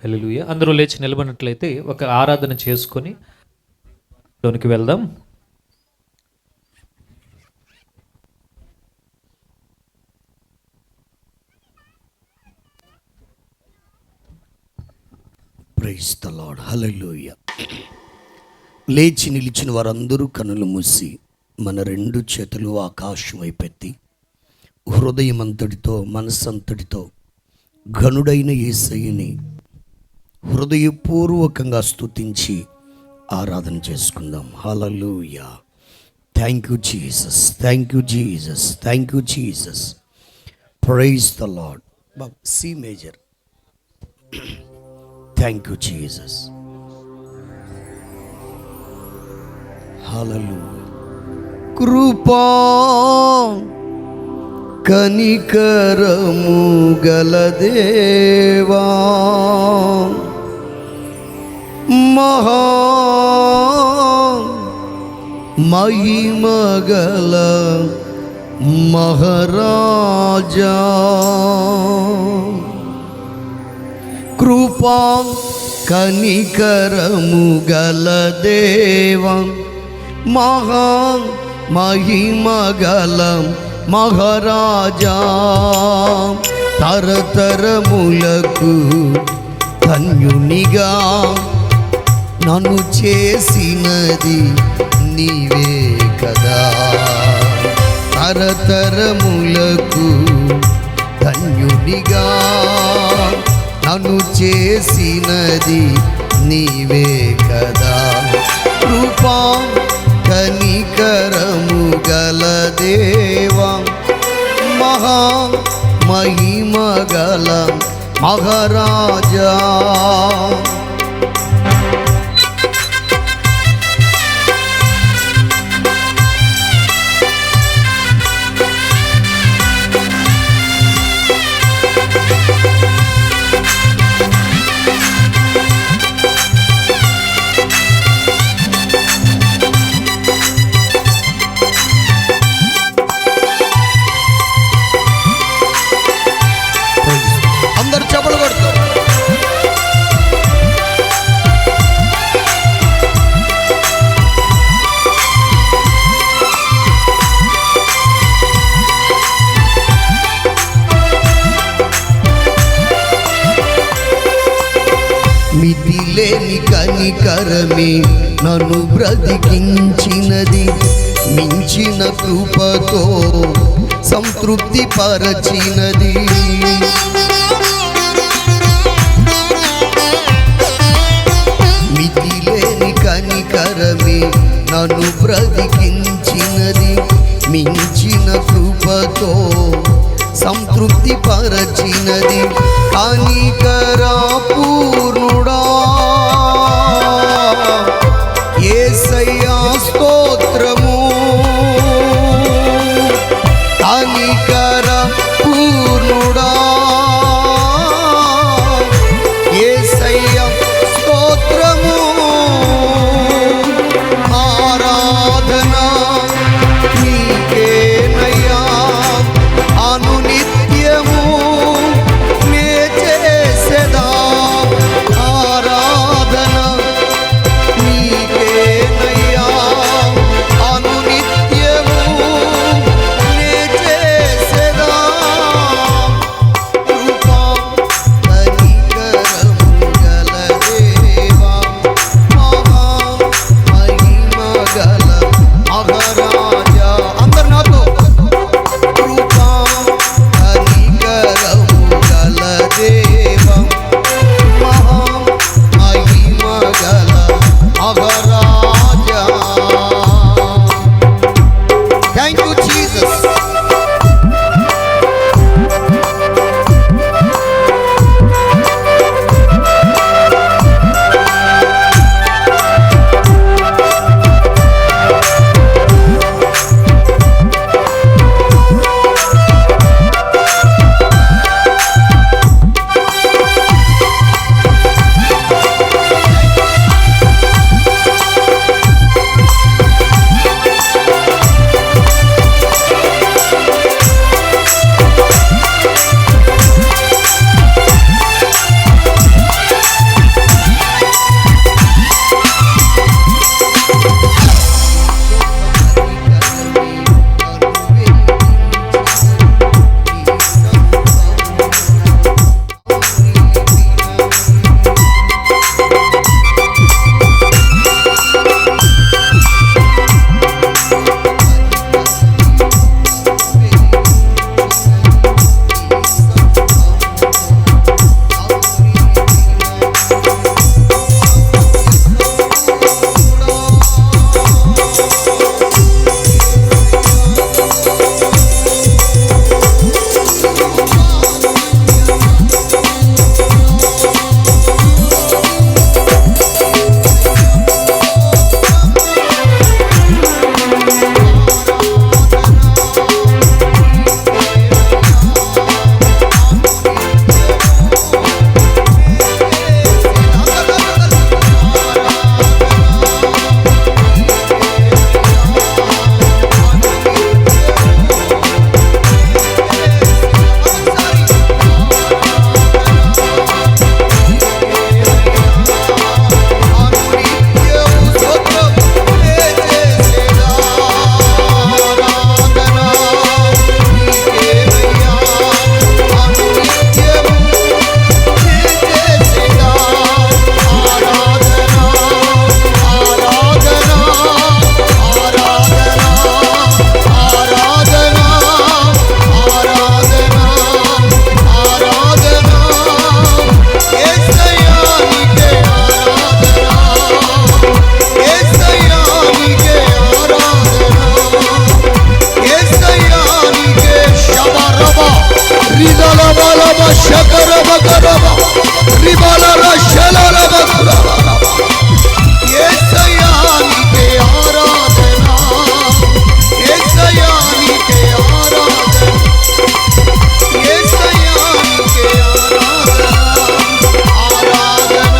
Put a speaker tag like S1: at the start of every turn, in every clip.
S1: హల్లెలూయా. అందరూ లేచి నిలబడినట్లయితే ఒక ఆరాధన చేసుకొని లోనికి వెళ్దాం.
S2: Praise the lord. హల్లెలూయా. లేచి నిలిచిన వారందరూ కనులు మూసి మన రెండు చేతులు ఆకాశం వైపెత్తి హృదయమంతటితో మనస్సంతటితో ఘనుడైన యేసయ్యని హృదయపూర్వకంగా స్తుతించి ఆరాధన చేసుకుందాం. Hallelujah. Thank you Jesus, thank you Jesus, thank you Jesus. Praise the lord. C major. Thank you Jesus. Hallelujah. కృపా కనికరము గల దేవా, మహా మహిమగల మహారాజా, కృపా కనికరము గల దేవా, మహా మహిమగల మహారాజా, తరతరములకు ధన్యునిగా నన్ను చేసినది నీవే కదా. తరతరములకు ధన్యునిగా నన్ను చేసినది నీవే కదా. కృపా కనికరము గల దేవా, మహా మహిమగల మహారాజా, అందరు చప్పట్లు కొడతారు. మితిలేని కనికరమే నన్ను బ్రతికించినది, మించిన కృపతో సంతృప్తి పరచినది. మితిలేని కనికరమే నన్ను బ్రతికించినది, మించిన కృపతో సంతృప్తి పరచినది. కనికరా పూర్ణుడా యేసయ్యా స్తోత్రము, కనికర పూర్ణుడా యేసయ్యా స్తోత్రము. ఆరాధన నీకేనయ్యా అనునిత్యము, నే రిబలల శలల బతురాల యేసయ్యా నీకే ఆరాధన యేసయ్యా నీకే ఆరాధన యేసయ్యా నీకే ఆరాధన ఆరాధన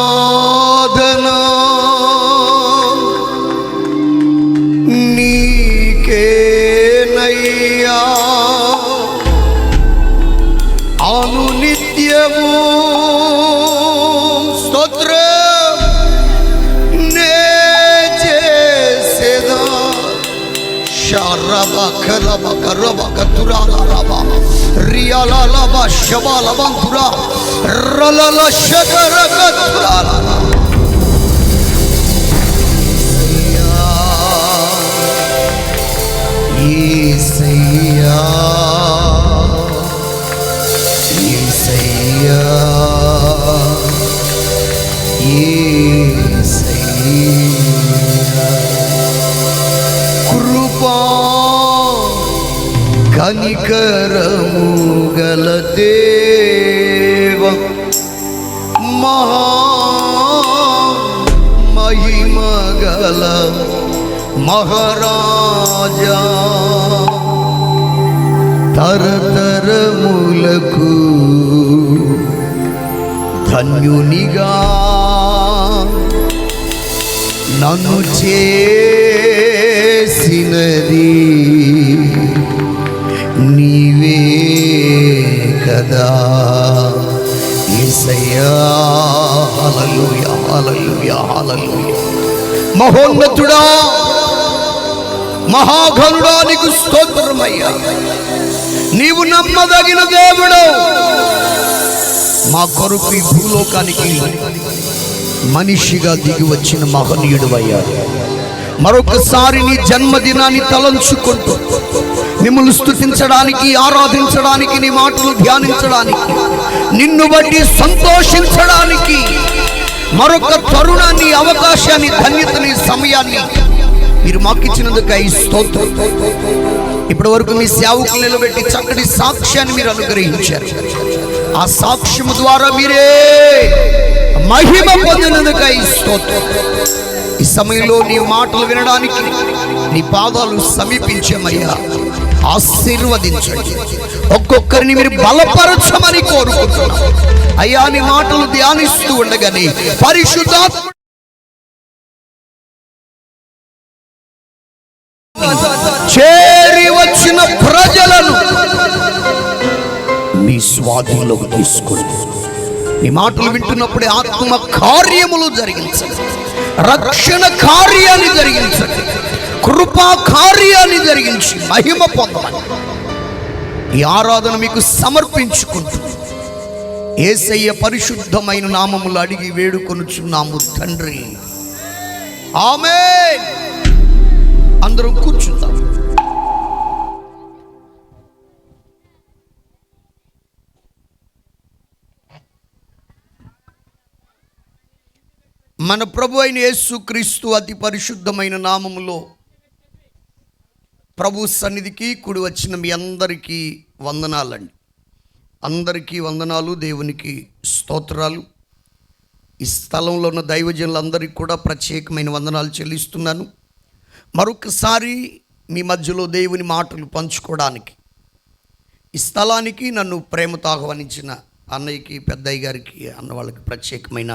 S2: ఆరాధనా నీకేనయ్యా అనునిత్యము స్తోత్రం నే చేసేదా షరబకరబకరబకతురాలరబ రియాలలబ శబలబంతురా రలల శకరకతురాల యేసయ్యా యేసయ్యా యేసయ్యా కృపా కనికరము గల దేవ మహా మహిమ గల మహారాజా తరతరములకు ధన్యునిగా నన్ను చేసినది నీవే కదా యేసయ్యా హల్లెలూయా హల్లెలూయా హల్లెలూయా మహోన్నతుడా మహాఘనుడా నీకు స్తోత్రమయ్యా నీవు నమ్మదగిన దేవుడు మా కొరకు ఈ భూలోకానికి మనిషిగా దిగి వచ్చిన మహనీయుడు అయ్యాడు మరొకసారి నీ జన్మదినాన్ని తలంచుకుంటూ మిమ్మల్ని స్తుతించడానికి ఆరాధించడానికి నీ మాటలు ధ్యానించడానికి నిన్ను బట్టి సంతోషించడానికి మరొక తరుణాన్ని అవకాశాన్ని ధన్యతని సమయాన్ని మీరు మాకిచ్చినందుకు ఈ స్తోత్రం ఇప్పటి వరకు మీ సేవకులు నిలబెట్టి చక్కటి సాక్ష్యాన్ని మీరు అనుగ్రహించారు ఆ సాక్ష్యము ద్వారా మీరే మహిమ పొందినందుకు ఈ స్తోత్రం ఈ సమయంలో నీ మాటలు వినడానికి నీ పాదాలు సమీపించమయ్యా ఆశీర్వదించండి ఒక్కొక్కరిని మీరు బలపరచమని కోరుకుంటున్నాం అయ్యా నీ మాటలు ధ్యానిస్తూ ఉండగానే పరిశుద్ధాత్మ చేరి వచ్చిన ప్రజలను మీ స్వాధీనంలోకి తీసుకుని నీ మాటలు వింటున్నప్పుడే ఆత్మ కార్యములు జరిగించండి రక్షణ కార్యాన్ని జరిగించండి కృపా కార్యాన్ని జరిగించి మహిమ పొందమని ఈ ఆరాధన మీకు సమర్పించుకుంటూ యేసయ్య పరిశుద్ధమైన నామములు అడిగి వేడుకొనుచున్నాము తండ్రి ఆమేన్. అందరం కూర్చుందాం. మన ప్రభు అయిన యేసుక్రీస్తు అతి పరిశుద్ధమైన నామములో ప్రభు సన్నిధికి కూడి వచ్చిన మీ అందరికీ వందనాలండి. అందరికీ వందనాలు, దేవునికి స్తోత్రాలు. ఈ స్థలంలో ఉన్న దైవజనులందరికీ కూడా ప్రత్యేకమైన వందనాలు చెల్లిస్తున్నాను. మరొకసారి మీ మధ్యలో దేవుని మాటలు పంచుకోవడానికి ఈ స్థలానికి నన్ను ప్రేమతో ఆహ్వానించిన అన్నయ్యకి, పెద్దయ్య గారికి, అన్న వాళ్ళకి ప్రత్యేకమైన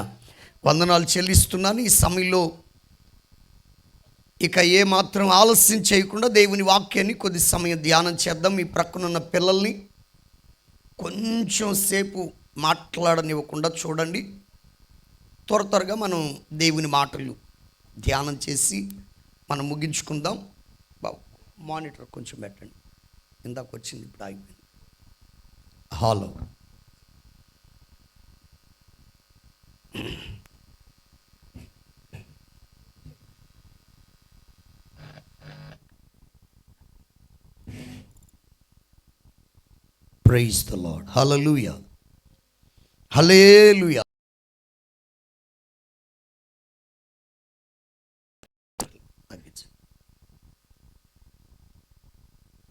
S2: వందనాలు చెల్లిస్తున్నాను. ఈ సమయంలో ఇక ఏమాత్రం ఆలస్యం చేయకుండా దేవుని వాక్యాన్ని కొద్ది సమయం ధ్యానం చేద్దాం. ఈ ప్రక్కనున్న పిల్లల్ని కొంచెం సేపు మాట్లాడనివ్వకుండా చూడండి. త్వరగా మనం దేవుని మాటలు ధ్యానం చేసి మనం ముగించుకుందాం. బాబు మానిటర్ కొంచెం పెట్టండి, ఇందాక వచ్చింది ఇప్పుడు ఆగిపోయింది. Hello, praise the lord. Hallelujah, hallelujah.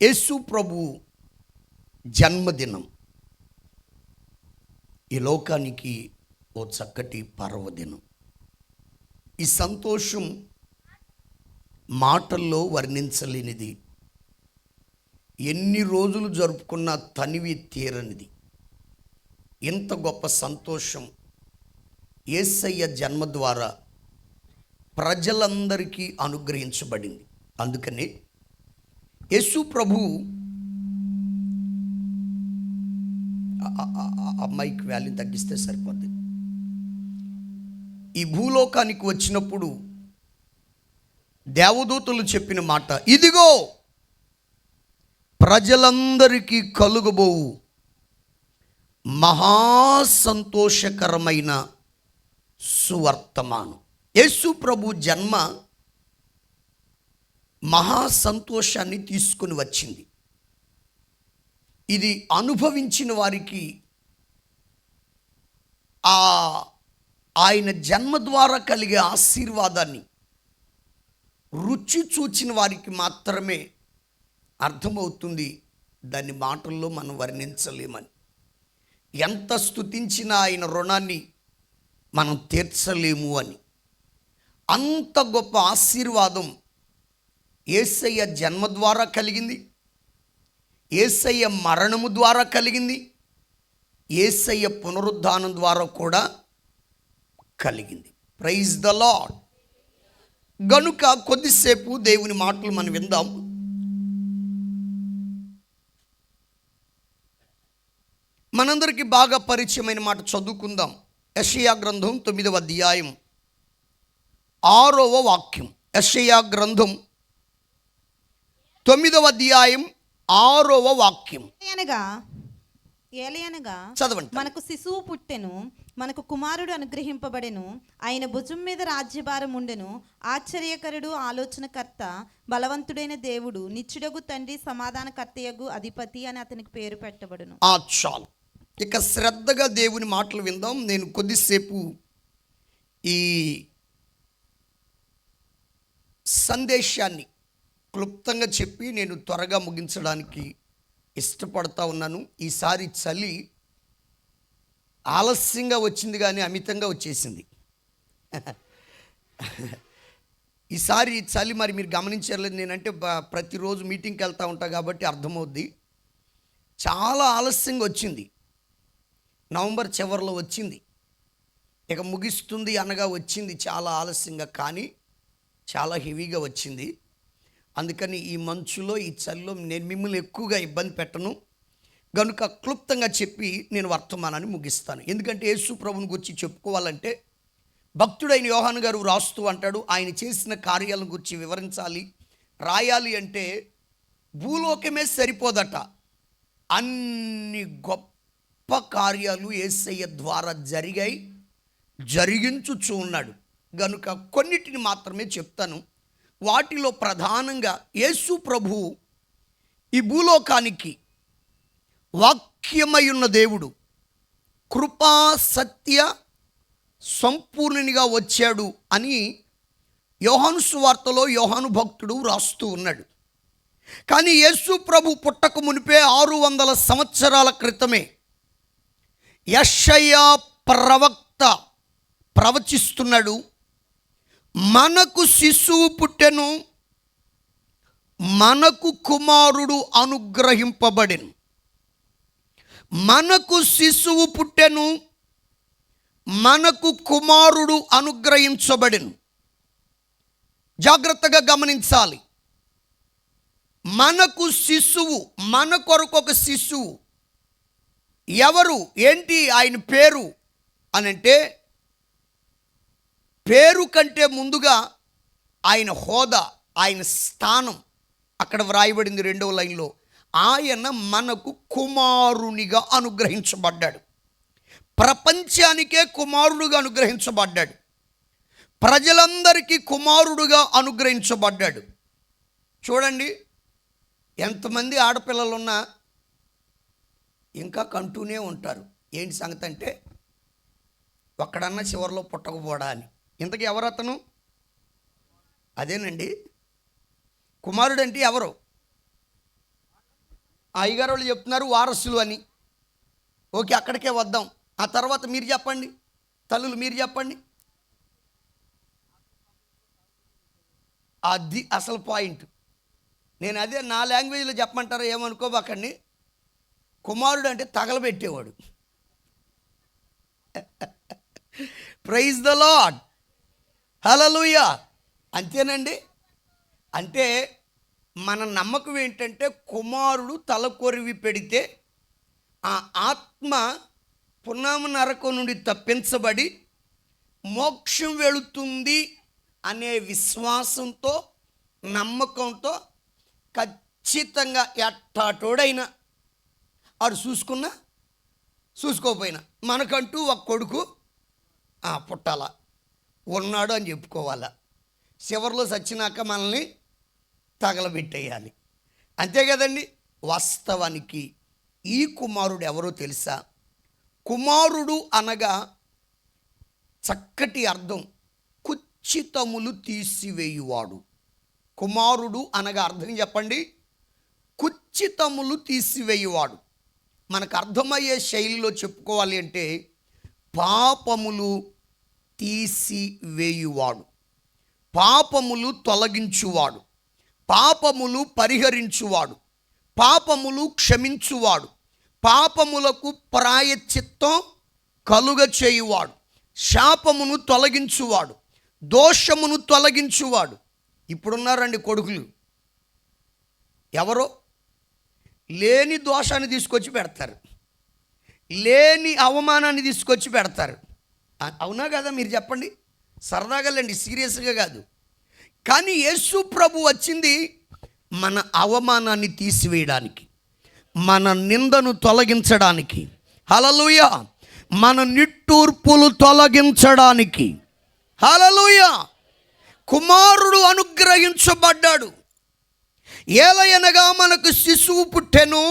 S2: యేసు ప్రభు జన్మదినం ఈ లోకానికి ఓ చక్కటి పర్వదినం. ఈ సంతోషం మాటల్లో వర్ణించలేనిది, ఎన్ని రోజులు జరుపుకున్న తనివి తీరనిది. ఇంత గొప్ప సంతోషం యేసయ్య జన్మ ద్వారా ప్రజలందరికీ అనుగ్రహించబడింది. అందుకనే యేసు ప్రభు మైక్ వాల్యూ తగ్గిస్తే సరిపోద్ది. ఈ భూలోకానికి వచ్చినప్పుడు దేవదూతలు చెప్పిన మాట, ఇదిగో ప్రజలందరికీ కలుగబోవు మహాసంతోషకరమైన సువర్తమానం. యేసు ప్రభు జన్మ మహాసంతోషాన్ని తీసుకుని వచ్చింది. ఇది అనుభవించిన వారికి, ఆయన జన్మ ద్వారా కలిగే ఆశీర్వాదాన్ని రుచి చూచిన వారికి మాత్రమే అర్థమవుతుంది. దాన్ని మాటల్లో మనం వర్ణించలేమని. ఎంత స్తుతించినా ఆయన రుణాన్ని మనం తీర్చలేము అని. అంత గొప్ప ఆశీర్వాదం యేసయ్య జన్మ ద్వారా కలిగింది, యేసయ్య మరణము ద్వారా కలిగింది, యేసయ్య పునరుద్ధానం ద్వారా కూడా కలిగింది. Praise the lord. గనుక కొద్దిసేపు దేవుని మాటలు మనం విందాం. మనందరికీ బాగా పరిచయమైన మాట చదువుకుందాం. యెషయా గ్రంథం 9వ అధ్యాయం 6వ వాక్యం. యెషయా గ్రంథం 9వ అధ్యాయం 6వ వాక్యం.
S3: ఏలయనగా
S2: చదవండి.
S3: మనకు శిశువు పుట్టెను, మనకు కుమారుడు అనుగ్రహింపబడెను, ఆయన భుజం మీద రాజ్యభారం ఉండెను. ఆశ్చర్యకరుడు, ఆలోచనకర్త, బలవంతుడైన దేవుడు, నిత్యుడగు తండ్రి, సమాధానకర్తయగు అధిపతి అని అతనికి పేరు పెట్టబడును.
S2: చాలు. ఇక శ్రద్ధగా దేవుని మాటలు విందాం. నేను కొద్దిసేపు ఈ సందేశాన్ని క్లుప్తంగా చెప్పి నేను త్వరగా ముగించడానికి ఇష్టపడతా ఉన్నాను. ఈసారి చలి ఆలస్యంగా వచ్చింది కానీ అమితంగా వచ్చేసింది. ఈసారి చలి మరి మీరు గమనించలేదు. నేనంటే ప్రతిరోజు మీటింగ్కి వెళ్తూ ఉంటా కాబట్టి అర్థమవుద్ది. చాలా ఆలస్యంగా వచ్చింది. నవంబర్ చివరిలో వచ్చింది, ఇక ముగిస్తుంది అనగా వచ్చింది చాలా ఆలస్యంగా, కానీ చాలా హెవీగా వచ్చింది. అందుకని ఈ మంచులో, ఈ చలిలో నేను మిమ్మల్ని ఎక్కువగా ఇబ్బంది పెట్టను. కనుక క్లుప్తంగా చెప్పి నేను వర్తమానాన్ని ముగిస్తాను. ఎందుకంటే యేసు ప్రభుని గురించి చెప్పుకోవాలంటే భక్తుడైన యోహాను గారు రాస్తూ అంటాడు, ఆయన చేసిన కార్యాలను గురించి వివరించాలి, రాయాలి అంటే భూలోకమే సరిపోదట. అన్ని గొప్ప కార్యాలు యేసయ్య ద్వారా జరిగాయి, జరిగించుచూ ఉన్నాడు. గనుక కొన్నిటిని మాత్రమే చెప్తాను. వాటిలో ప్రధానంగా యేసు ప్రభువు ఈ భూలోకానికి వాక్యమై ఉన్న దేవుడు, కృపా సత్య సంపూర్ణునిగా వచ్చాడు అని యోహాను సువార్తలో యోహాను భక్తుడు రాస్తూ ఉన్నాడు. కానీ యేసు ప్రభు పుట్టక మునిపే 600 సంవత్సరాల క్రితమే యెషయా ప్రవక్త ప్రవచిస్తున్నాడు. మనకు శిశువు పుట్టెను, మనకు కుమారుడు అనుగ్రహింపబడెను. మనకు శిశువు పుట్టెను, మనకు కుమారుడు అనుగ్రహించబడెను. జాగ్రత్తగా గమనించాలి. మనకు శిశువు, మన కొరకు ఒక శిశువు. ఎవరు, ఏంటి ఆయన పేరు అనంటే, పేరు కంటే ముందుగా ఆయన హోదా, ఆయన స్థానం అక్కడ వ్రాయబడింది 2వ లైన్లో. ఆయన మనకు కుమారునిగా అనుగ్రహించబడ్డాడు. ప్రపంచానికే కుమారుడుగా అనుగ్రహించబడ్డాడు. ప్రజలందరికీ కుమారుడుగా అనుగ్రహించబడ్డాడు. చూడండి, ఎంతమంది ఆడపిల్లలున్నా ఇంకా కంటూనే ఉంటారు. ఏంటి సంగతి అంటే, ఒక్కడన్నా చివరిలో పుట్టకపోడా అని. ఇంతకీ ఎవరతను? అదేనండి, కుమారుడు అంటే ఎవరు? అయ్యగారు వాళ్ళు చెప్తున్నారు వారసులు అని. ఓకే, అక్కడికే వద్దాం. ఆ తర్వాత మీరు చెప్పండి, తల్లులు మీరు చెప్పండి. అది అసలు పాయింట్. నేను అదే నా లాంగ్వేజ్లో చెప్పమంటారా ఏమనుకోబాకండి. కుమారుడు అంటే తగలబెట్టేవాడు. ప్రైజ్ ద లార్డ్, హల్లెలూయా. అంతేనండి. అంటే మన నమ్మకం ఏంటంటే, కుమారుడు తలకొరివి పెడితే ఆ ఆత్మ పున్నామ నరకం నుండి తప్పించబడి మోక్షం వెళుతుంది అనే విశ్వాసంతో, నమ్మకంతో ఖచ్చితంగా ఎట్టాటోడైనా ఆడు చూసుకున్నా చూసుకోకపోయినా మనకంటూ ఒక కొడుకు పుట్టాలా, ఉన్నాడు అని చెప్పుకోవాలా. చివరిలో చచ్చినాక మనల్ని తగలబెట్టేయాలి. అంతే కదండి. వాస్తవానికి ఈ కుమారుడు ఎవరో తెలుసా? కుమారుడు అనగా చక్కటి అర్థం, కుచ్చితములు తీసివేయువాడు. కుమారుడు అనగా అర్థం చెప్పండి, కుచ్చితములు తీసివేయువాడు. మనకు అర్థమయ్యే శైలిలో చెప్పుకోవాలి అంటే, పాపములు తీసివేయువాడు, పాపములు తొలగించువాడు, పాపములు పరిహరించువాడు, పాపములు క్షమించువాడు, పాపములకు ప్రాయశ్చిత్తం కలుగ చేయువాడు, శాపమును తొలగించువాడు, దోషమును తొలగించువాడు. ఇప్పుడున్నారండి కొడుకులు, ఎవరో లేని దోషాన్ని తీసుకొచ్చి పెడతారు, లేని అవమానాన్ని తీసుకొచ్చి పెడతారు. అవునా కదా? మీరు చెప్పండి. సరదాగా లేండి, సీరియస్గా కాదు. కానీ యేసు ప్రభు వచ్చింది మన అవమానాన్ని తీసివేయడానికి, మన నిందను తొలగించడానికి, హల్లెలూయా, మన నిట్టూర్పులు తొలగించడానికి. హల్లెలూయా. కుమారుడు అనుగ్రహించబడ్డాడు. ఏలయనగా మనకు శిశువు పుట్టెను,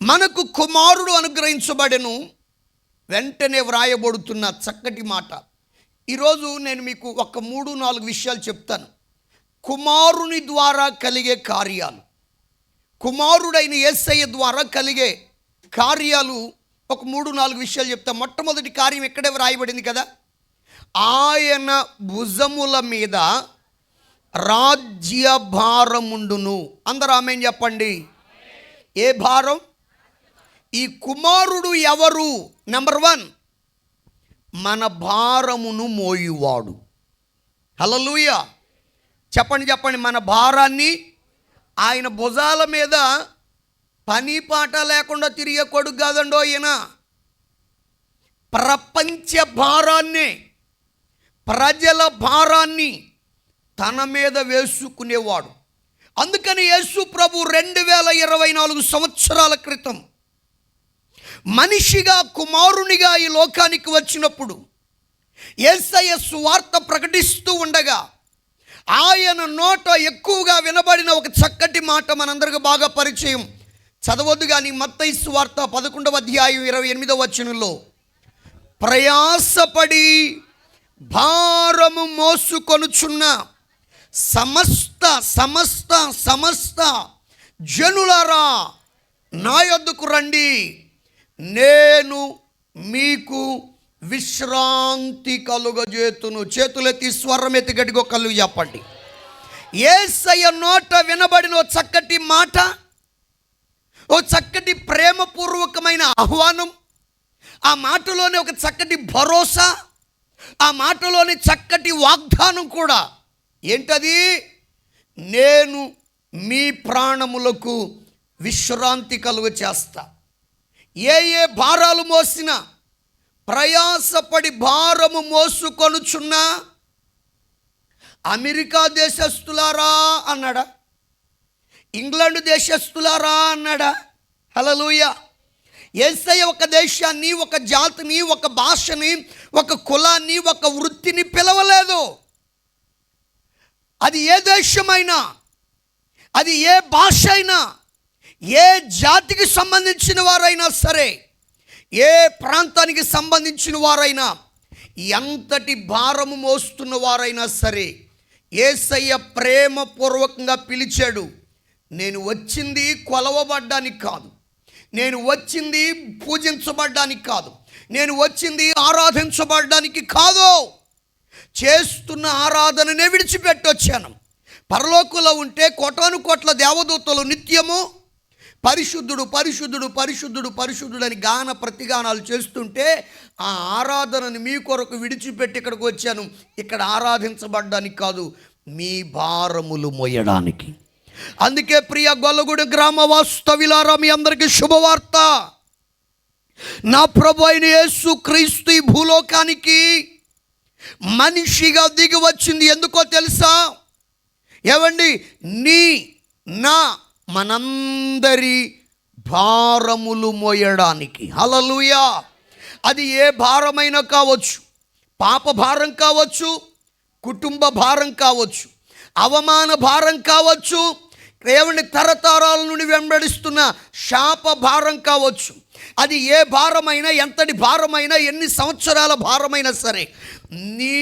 S2: మనకు కుమారుడు అనుగ్రహించబడెను. వెంటనే వ్రాయబడుతున్న చక్కటి మాట. ఈరోజు నేను మీకు ఒక 3-4 విషయాలు చెప్తాను. కుమారుని ద్వారా కలిగే కార్యాలు, కుమారుడైన యేసయ్య ద్వారా కలిగే కార్యాలు ఒక 3-4 విషయాలు చెప్తాను. మొట్టమొదటి కార్యం ఇక్కడే వ్రాయబడింది కదా, ఆయన భుజముల మీద రాజ్య భారముండును. అందరూ ఆమేన్ చెప్పండి. ఏ భారం? ఈ కుమారుడు ఎవరు? నెంబర్ 1, మన భారమును మోయువాడు. హల్లెలూయా. చెప్పండి చెప్పండి. మన భారాన్ని ఆయన భుజాల మీద పని పాట లేకుండా తిరిగే కొడుకు కాదండో ఈయన. ప్రపంచ భారాన్ని, ప్రజల భారాన్ని తన మీద వేసుకునేవాడు. అందుకని యేసు ప్రభు 2024 సంవత్సరాల క్రితం మనిషిగా, కుమారునిగా ఈ లోకానికి వచ్చినప్పుడు యేసయ్య సువార్త ప్రకటిస్తూ ఉండగా ఆయన నోట ఎక్కువగా వినబడిన ఒక చక్కటి మాట మనందరికీ బాగా పరిచయం. చదవద్దు కానీ మత్తయి సువార్త 11వ అధ్యాయం 28వ వచనంలో, ప్రయాసపడి భారము మోసుకొనుచున్న సమస్త సమస్త సమస్త జనులారా నా యొద్దకు రండి, నేను మీకు విశ్రాంతి కలుగజేతును. చేతులెత్తి స్వరం ఎత్తి గట్టిగా కలుగు చెప్పండి. యేసయ్య నోట వినబడిన ఓ చక్కటి మాట, ఓ చక్కటి ప్రేమపూర్వకమైన ఆహ్వానం, ఆ మాటలోనే ఒక చక్కటి భరోసా, ఆ మాటలోని చక్కటి వాగ్దానం కూడా ఏంటది? నేను మీ ప్రాణములకు విశ్రాంతి కలుగ చేస్తా. ఏ ఏ భారాలు మోసినా, ప్రయాసపడి భారము మోసుకొనుచున్నా అమెరికా దేశస్థులారా అన్నాడా? ఇంగ్లాండ్ దేశస్థులారా అన్నాడా? హల్లెలూయా. యేసయ్య ఒక దేశాన్ని, ఒక జాతిని, ఒక భాషని, ఒక కులాన్ని, ఒక వృత్తిని పిలవలేదు. అది ఏ దేశమైనా, అది ఏ భాష అయినా, ఏ జాతికి సంబంధించిన వారైనా సరే, ఏ ప్రాంతానికి సంబంధించిన వారైనా, ఎంతటి భారము మోస్తున్న వారైనా సరే, యేసయ్య ప్రేమపూర్వకంగా పిలిచాడు. నేను వచ్చింది కొలవబడ్డానికి కాదు, నేను వచ్చింది పూజించబడ్డానికి కాదు, నేను వచ్చింది ఆరాధించబడ్డానికి కాదు. చేస్తున్న ఆరాధననే విడిచిపెట్టొచ్చాను. పరలోకంలో ఉంటే కోటాను కోట్ల దేవదూతలు నిత్యము పరిశుద్ధుడు పరిశుద్ధుడు పరిశుద్ధుడు పరిశుద్ధుడు అని గాన ప్రతిగానాలు చేస్తుంటే ఆ ఆరాధనను మీ కొరకు విడిచిపెట్టి ఇక్కడికి వచ్చాను. ఇక్కడ ఆరాధించబడ్డానికి కాదు, మీ భారములు మోయడానికి. అందుకే ప్రియ గొల్లగూడెం గ్రామ వాస్తవ్యులారా, మీ అందరికీ శుభవార్త. నా ప్రభు అయిన యేసు క్రీస్తు ఈ భూలోకానికి మనిషిగా దిగి వచ్చింది. ఎందుకో తెలుసా? ఏవండి, నా మనందరి భారములు మోయడానికి. హల్లెలూయా. అది ఏ భారమైనా కావచ్చు, పాప భారం కావచ్చు, కుటుంబ భారం కావచ్చు, అవమాన భారం కావచ్చు, ఏవండి తరతరాల నుండి వెంబడిస్తున్న శాప భారం కావచ్చు. అది ఏ భారమైనా, ఎంతటి భారమైనా, ఎన్ని సంవత్సరాల భారమైనా సరే, నీ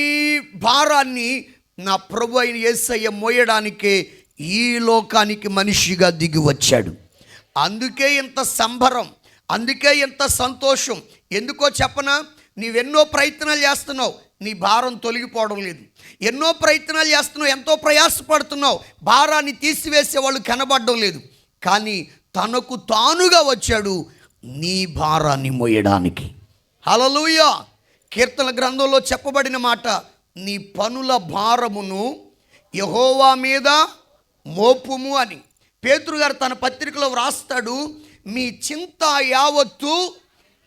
S2: భారాన్ని నా ప్రభు అయిన యేసయ్య మోయడానికే ఈ లోకానికి మనిషిగా దిగి వచ్చాడు. అందుకే ఇంత సంబరం, అందుకే ఇంత సంతోషం. ఎందుకో చెప్పనా? నీవెన్నో ప్రయత్నాలు చేస్తున్నావు, నీ భారం తొలగిపోవడం లేదు. ఎన్నో ప్రయత్నాలు చేస్తున్నావు, ఎంతో ప్రయాసపడుతున్నావు, భారాన్ని తీసివేసే వాళ్ళు కనబడడం లేదు. కానీ తనకు తానుగా వచ్చాడు నీ భారాన్ని మోయడానికి. హల్లెలూయా. కీర్తన గ్రంథంలో చెప్పబడిన మాట, నీ పనుల భారమును యెహోవా మీద మోపుము అని. పేతురు గారు తన పత్రికలో వ్రాస్తాడు, మీ చింత యావత్తు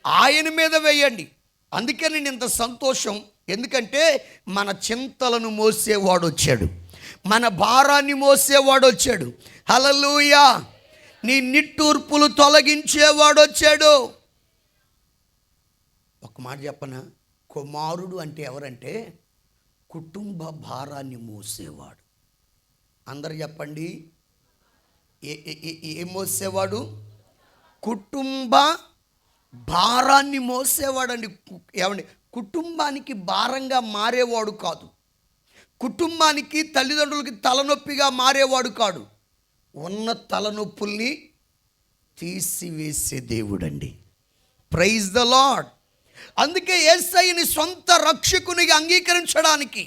S2: ఆయన మీద వేయండి. అందుకే నేను ఇంత సంతోషం. ఎందుకంటే మన చింతలను మోసేవాడు వచ్చాడు, మన భారాన్ని మోసేవాడు వచ్చాడు. హల్లెలూయా. నీ నిట్టూర్పులు తొలగించేవాడు వచ్చాడు. ఒక మాట చెప్పనా? కుమారుడు అంటే ఎవరంటే కుటుంబ భారాన్ని మోసేవాడు. అందరు చెప్పండి, ఏం మోసేవాడు? కుటుంబ భారాన్ని మోసేవాడండి. ఏమండి, కుటుంబానికి భారంగా మారేవాడు కాదు, కుటుంబానికి తల్లిదండ్రులకి తలనొప్పిగా మారేవాడు కాడు. ఉన్న తలనొప్పుల్ని తీసివేసే దేవుడండి. Praise the lord. అందుకే యేసయ్యని సొంత రక్షకునిగా అంగీకరించడానికి,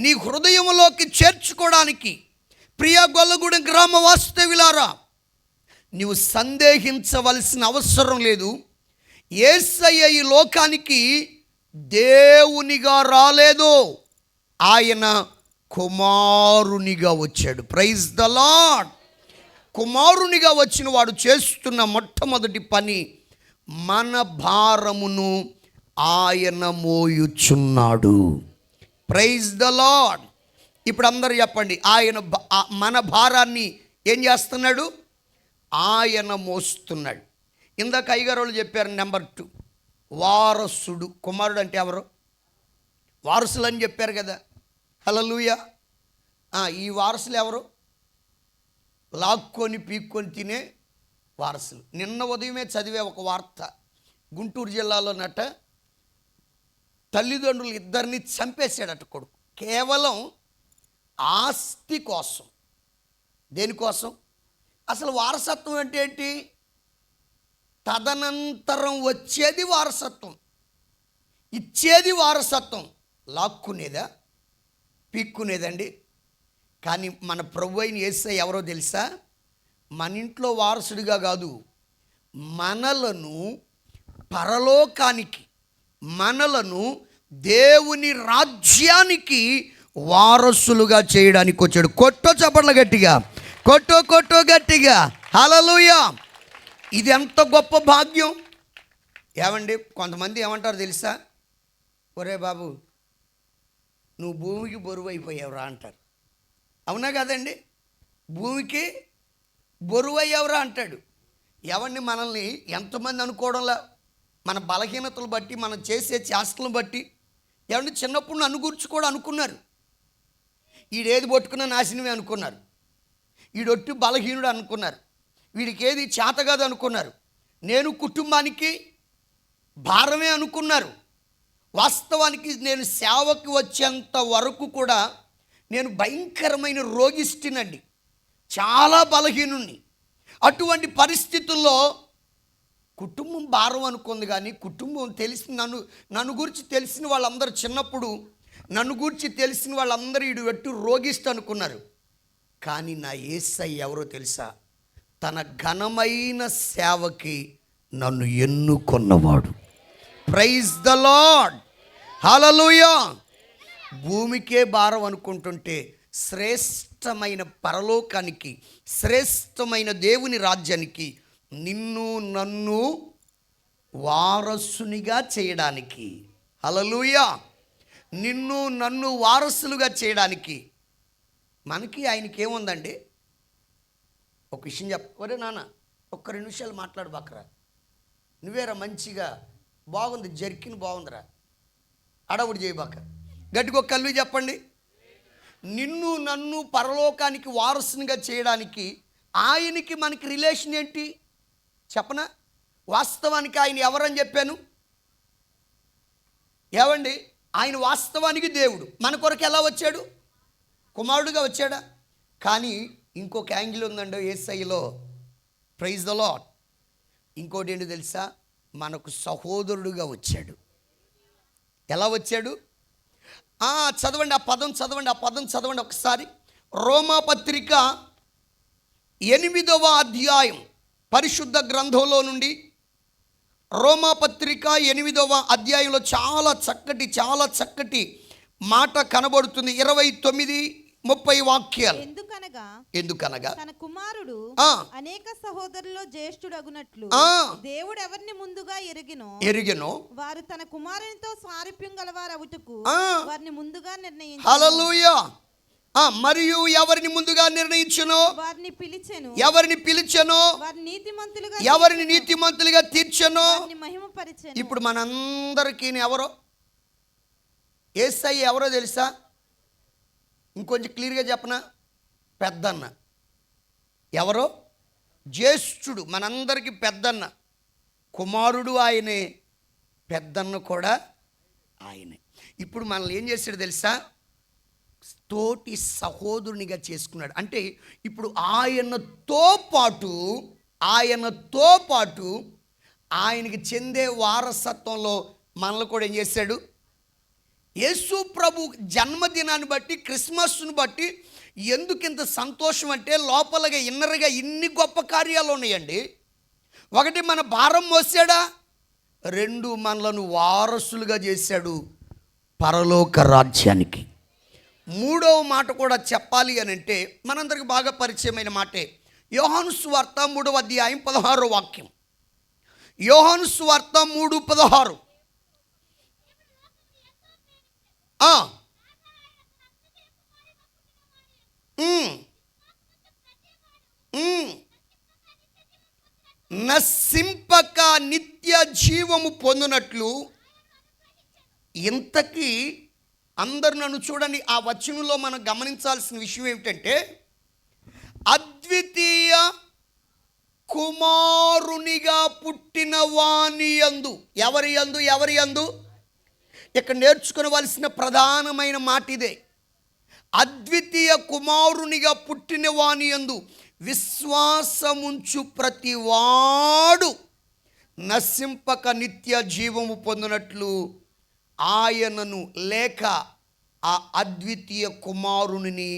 S2: నీ హృదయంలోకి చేర్చుకోవడానికి, ప్రియ గొల్లగూడెం గ్రామ వాస్తవ్యులారా, నీవు సందేహించవలసిన అవసరం లేదు. యేసయ్య ఈ లోకానికి దేవునిగా రాలేదు, ఆయన కుమారునిగా వచ్చాడు. Praise the lord. కుమారునిగా వచ్చిన వాడు చేస్తున్న మొట్టమొదటి పని, మన భారమును ఆయన మోయుచున్నాడు. Praise the lord. ఇప్పుడు అందరూ చెప్పండి, ఆయన మన భారాన్ని ఏం చేస్తున్నాడు? ఆయన మోస్తున్నాడు. ఇందాక అయ్యగారు చెప్పారు, నెంబర్ 2 వారసుడు. కుమారుడు అంటే ఎవరు? వారసులు అని చెప్పారు కదా. హల్లెలూయా. ఈ వారసులు ఎవరు? లాక్కొని పీక్కొని తినే వారసులు. నిన్న ఉదయమే చదివే ఒక వార్త, గుంటూరు జిల్లాలోనట తల్లిదండ్రులు ఇద్దరిని చంపేశాడట కొడుకు, కేవలం ఆస్తి కోసం. దేనికోసం? అసలు వారసత్వం అంటే ఏంటి? తదనంతరం వచ్చేది వారసత్వం, ఇచ్చేది వారసత్వం. లాక్కునేదా? పీక్కునేదండి. కానీ మన ప్రభు అయిన యేసయ్య ఎవరో తెలుసా? మన ఇంట్లో వారసుడిగా కాదు, మనలను పరలోకానికి, మనలను దేవుని రాజ్యానికి వారసులుగా చేయడానికి వచ్చాడు. కొట్టో చప్పట్ల గట్టిగా, కొట్టో గట్టిగా. హల్లెలూయా. ఇది ఎంత గొప్ప భాగ్యం. ఏమండి, కొంతమంది ఏమంటారు తెలుసా? ఒరే బాబు, నువ్వు భూమికి బరువు అయిపోయావురా అంటారు. అవునా కదండి? భూమికి బరువు అయ్యావురా అంటాడు. ఎవరిని మనల్ని ఎంతమంది అనుకోవడంలా, మన బలహీనతలు బట్టి, మనం చేసే చేష్టలను బట్టి. ఏమంటే చిన్నప్పుడు నన్ను గురించి కూడా అనుకున్నారు. వీడేది పట్టుకున్న నాశనమే అనుకున్నారు. వీడొట్టి బలహీనుడు అనుకున్నారు. వీడికి ఏది చేత కాదు అనుకున్నారు. నేను కుటుంబానికి భారమే అనుకున్నారు. వాస్తవానికి నేను సేవకి వచ్చేంత వరకు కూడా నేను భయంకరమైన రోగిష్టినండి, చాలా బలహీనుణ్ణి. అటువంటి పరిస్థితుల్లో కుటుంబం భారం అనుకుంది. కానీ కుటుంబం నన్ను గురించి తెలిసిన వాళ్ళందరూ చిన్నప్పుడు నన్ను గురించి తెలిసిన వాళ్ళందరూ వీడు వెట్టు రోగిష్టి అనుకున్నారు. కానీ నా యేసయ్య ఎవరో తెలుసా? తన ఘనమైన సేవకి నన్ను ఎన్నుకొన్నవాడు. Praise the lord. హల్లెలూయా. భూమికే భారం అనుకుంటుంటే శ్రేష్టమైన పరలోకానికి, శ్రేష్టమైన దేవుని రాజ్యానికి నిన్ను నన్ను వారసునిగా చేయడానికి, హల్లెలూయా, నిన్ను నన్ను వారసులుగా చేయడానికి మనకి ఆయనకి ఏముందండి? ఒక విషయం ఒరే నాన్న, ఒక్క 2 నిమిషాలు మాట్లాడబాకరా, నువ్వేరా మంచిగా బాగుంది, జర్కిన్ బాగుందిరా, అడవుడు చేయబాక, గట్టిగా ఒక కల్వి చెప్పండి. నిన్ను నన్ను పరలోకానికి వారసునిగా చేయడానికి ఆయనకి మనకి రిలేషన్ ఏంటి చెప్పనా? వాస్తవానికి ఆయన ఎవరని చెప్పాను? ఏవండి, ఆయన వాస్తవానికి దేవుడు. మన కొరకు ఎలా వచ్చాడు? కుమారుడుగా వచ్చాడా? కానీ ఇంకొక యాంగిల్ ఉందండి యేసయ్యలో. Praise the lord. ఇంకోటి ఏంటి తెలుసా? మనకు సహోదరుడుగా వచ్చాడు. ఎలా వచ్చాడు? చదవండి, ఆ పదం చదవండి ఒకసారి. రోమాపత్రిక 8వ అధ్యాయం పరిశుద్ధ గ్రంథంలో నుండి, రోమాపత్రిక 8వ అధ్యాయంలో చాలా చక్కటి మాట కనబడుతుంది. 29-30 వాక్యాలు. ఎందుకనగా
S3: తన కుమారుడు అనేక సహోదరుల్లో జ్యేష్ఠుడగునట్లు దేవుడు ఎవరిని ముందుగా ఎరిగినో వారు తన కుమారునితో సారూప్యం గలవారవుటకు వారిని ముందుగా నిర్ణయించారు.
S2: హల్లెలూయా. మరియు ఎవరిని ముందుగా నిర్ణయించునో ఎవరిని పిలిచెనో ఎవరిని నీతిమంతులుగా తీర్చెనో
S3: మహిమపరిచెను.
S2: ఇప్పుడు మనందరికీ ఎవరో యేసయ్య ఎవరో తెలుసా? ఇంకొంచెం క్లియర్గా చెప్పనా? పెద్దన్న. ఎవరో? జ్యేష్ఠుడు, మనందరికీ పెద్దన్న. కుమారుడు ఆయనే, పెద్దన్న కూడా ఆయనే. ఇప్పుడు మనల్ని ఏం చేశాడు తెలుసా? తోటి సహోదరునిగా చేసుకున్నాడు. అంటే ఇప్పుడు ఆయనతో పాటు ఆయనకి చెందే వారసత్వంలో మనల్ని కూడా ఏం చేశాడు? యేసు ప్రభు జన్మదినాన్ని బట్టి, క్రిస్మస్ను బట్టి ఎందుకింత సంతోషం అంటే లోపలగా ఇన్నరగా ఇన్ని గొప్ప కార్యాలు ఉన్నాయండి. ఒకటి, మన భారం మోసాడా. 2, మనలను వారసులుగా చేశాడు పరలోక రాజ్యానికి. 3వ మాట కూడా చెప్పాలి అని అంటే మనందరికి బాగా పరిచయమైన మాటే. యోహాను సువార్త 3వ అధ్యాయం 16వ వాక్యం. యోహాను సువార్త 3:16. నశింపక నిత్య జీవము పొందునట్లు. ఇంతకీ అందరు నన్ను చూడండి, ఆ వచనంలో మనం గమనించాల్సిన విషయం ఏమిటంటే అద్వితీయ కుమారునిగా పుట్టిన వాని యందు. ఎవరి యందు? ఇక్కడ నేర్చుకోవలసిన ప్రధానమైన మాట ఇదే. అద్వితీయ కుమారునిగా పుట్టిన వాని యందు విశ్వాసముంచు ప్రతివాడు నశింపక నిత్య జీవము పొందినట్లు ఆయనను లేక ఆ అద్వితీయ కుమారుని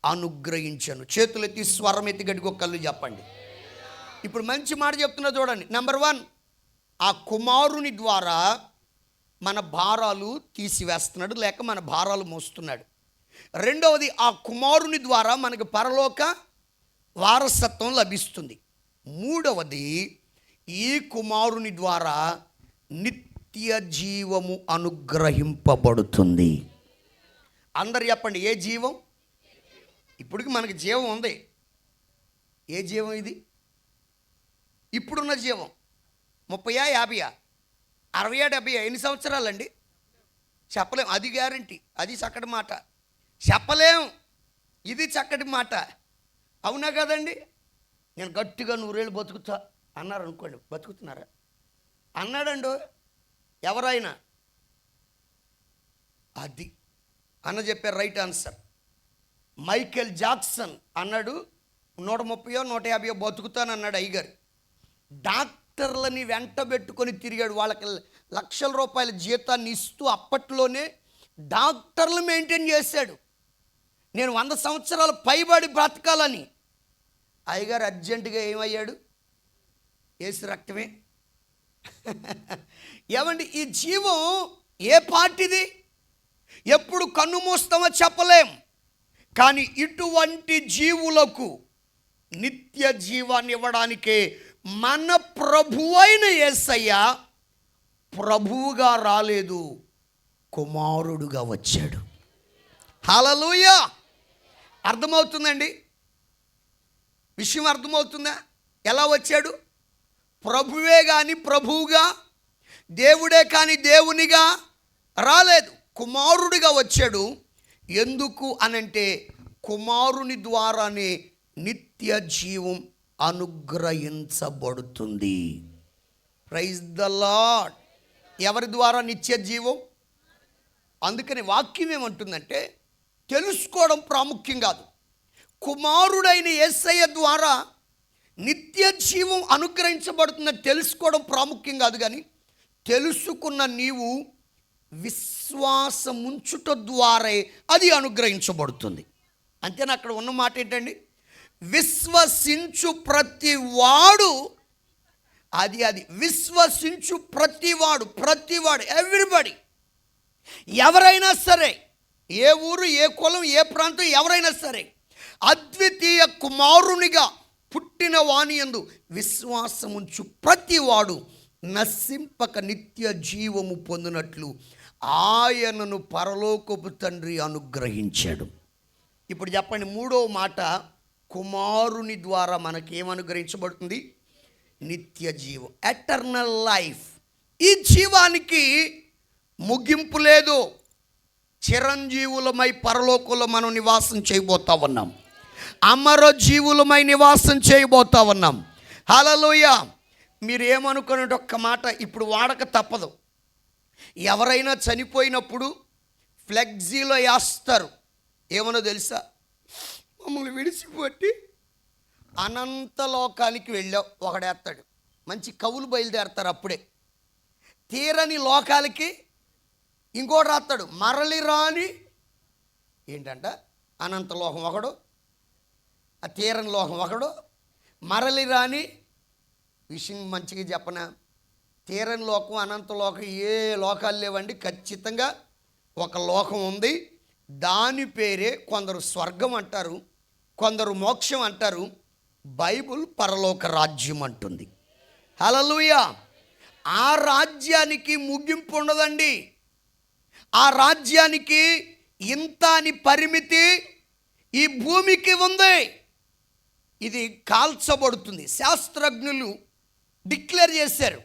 S2: అనుగ్రహించను. చేతులెత్తి స్వరమెత్తి గడిగో కళ్ళు చెప్పండి. ఇప్పుడు మంచి మాట చెప్తున్నా చూడండి. నెంబర్ 1, ఆ కుమారుని ద్వారా మన భారాలు తీసివేస్తున్నాడు, లేక మన భారాలు మోస్తున్నాడు. రెండవది ఆ కుమారుని ద్వారా మనకు పరలోక వారసత్వం లభిస్తుంది. మూడవది ఈ కుమారుని ద్వారా నిత్య జీవము అనుగ్రహింపబడుతుంది. అందరు చెప్పండి, ఏ జీవం? ఇప్పటికి మనకి జీవం ఉంది. ఏ జీవం ఇది? ఇప్పుడున్న జీవం 30, 50, 60, 70 ఎన్ని సంవత్సరాలండి? చెప్పలేం. అది గ్యారంటీ, అది చక్కటి మాట. చెప్పలేం, ఇది చక్కటి మాట. అవునా కదండి? నేను గట్టిగా 100 ఏళ్ళు బతుకుతా అన్నారు అనుకోండి, బతుకుతున్నారా? అన్నాడండు ఎవరైనా, అది అన్న చెప్పారు రైట్ ఆన్సర్. మైకేల్ జాక్సన్ అన్నాడు 130, 150 బతుకుతానన్నాడు అయ్యగారు. డాక్టర్లని వెంట పెట్టుకొని తిరిగాడు. వాళ్ళకి లక్షల రూపాయల జీతాన్ని ఇస్తూ అప్పట్లోనే డాక్టర్లు మెయింటైన్ చేశాడు. నేను 100 సంవత్సరాలు పైబడి బ్రతకాలని. అయ్యగారు అర్జెంటుగా ఏమయ్యాడు? ఏసు రక్తమే. ఏమండి, ఈ జీవం ఏ పార్టీది? ఎప్పుడు కన్ను మూస్తామో చెప్పలేం. కానీ ఇటువంటి జీవులకు నిత్య జీవాన్ని ఇవ్వడానికే మన ప్రభువైన యేసయ్య ప్రభువుగా రాలేదు, కుమారుడుగా వచ్చాడు. హల్లెలూయా! అర్థమవుతుందండి? విషయం అర్థమవుతుందా? ఎలా వచ్చాడు? ప్రభువే కానీ ప్రభువుగా, దేవుడే కానీ దేవునిగా రాలేదు, కుమారుడిగా వచ్చాడు. ఎందుకు అనంటే కుమారుని ద్వారానే నిత్య జీవం అనుగ్రహించబడుతుంది. Praise the lord. ఎవరి ద్వారా నిత్య జీవం? అందుకని వాక్యం ఏమంటుందంటే తెలుసుకోవడం ప్రాముఖ్యం కాదు. కుమారుడైన యేసయ్య ద్వారా నిత్య జీవం అనుగ్రహించబడుతుందని తెలుసుకోవడం ప్రాముఖ్యం కాదు. కానీ తెలుసుకున్న నీవు విశ్వాసముంచుట ద్వారా అది అనుగ్రహించబడుతుంది. అంతేనా? అక్కడ ఉన్న మాట ఏంటండి? విశ్వసించు ప్రతివాడు, అది విశ్వసించు ప్రతివాడు, ఎవ్రీబడి, ఎవరైనా సరే, ఏ ఊరు, ఏ కులం, ఏ ప్రాంతం, ఎవరైనా సరే అద్వితీయ కుమారునిగా పుట్టిన వాని యందు విశ్వాసముంచు ప్రతివాడు నశింపక నిత్య జీవము పొందినట్లు ఆయనను పరలోకపు తండ్రి అనుగ్రహించాడు. ఇప్పుడు చెప్పండి, మూడో మాట, కుమారుని ద్వారా మనకి ఏమనుగ్రహించబడుతుంది? నిత్య జీవం, ఎటర్నల్ లైఫ్. ఈ జీవానికి ముగింపు లేదు. చిరంజీవులమై పరలోకంలో మనం నివాసం చేయబోతా ఉన్నాం. అమర జీవులమై నివాసం చేయబోతా ఉన్నాం. హల్లెలూయా! మీరు ఏమనుకున్నట్టు ఒక్క మాట ఇప్పుడు వాడక తప్పదు. ఎవరైనా చనిపోయినప్పుడు ఫ్లెక్సీలో వేస్తారు. ఏమనో తెలుసా? మమ్మల్ని విడిచిపెట్టి అనంత లోకానికి వెళ్ళావు ఒకడేస్తాడు. మంచి కవులు బయలుదేరతారు. అప్పుడే తీరని లోకాలకి ఇంకోటి రాస్తాడు, మరలి రాని ఏంటంట అనంత లోకం ఒకడు, ఆ తీరని లోకం ఒకడు, మరలి రాని విషయం మంచిగా చెప్పనా? తీరని లోకం, అనంత లోకం ఏ లోకాలు లేవండి. ఖచ్చితంగా ఒక లోకం ఉంది. దాని పేరే కొందరు స్వర్గం అంటారు, కొందరు మోక్షం అంటారు. బైబుల్ పరలోక రాజ్యం అంటుంది. హల్లెలూయా! ఆ రాజ్యానికి ముగింపు ఉండదండి. ఆ రాజ్యానికి ఇంత అని పరిమితి ఈ భూమికి ఉంది. ఇది కాల్చబడుతుంది. శాస్త్రజ్ఞులు డిక్లేర్ చేశారు,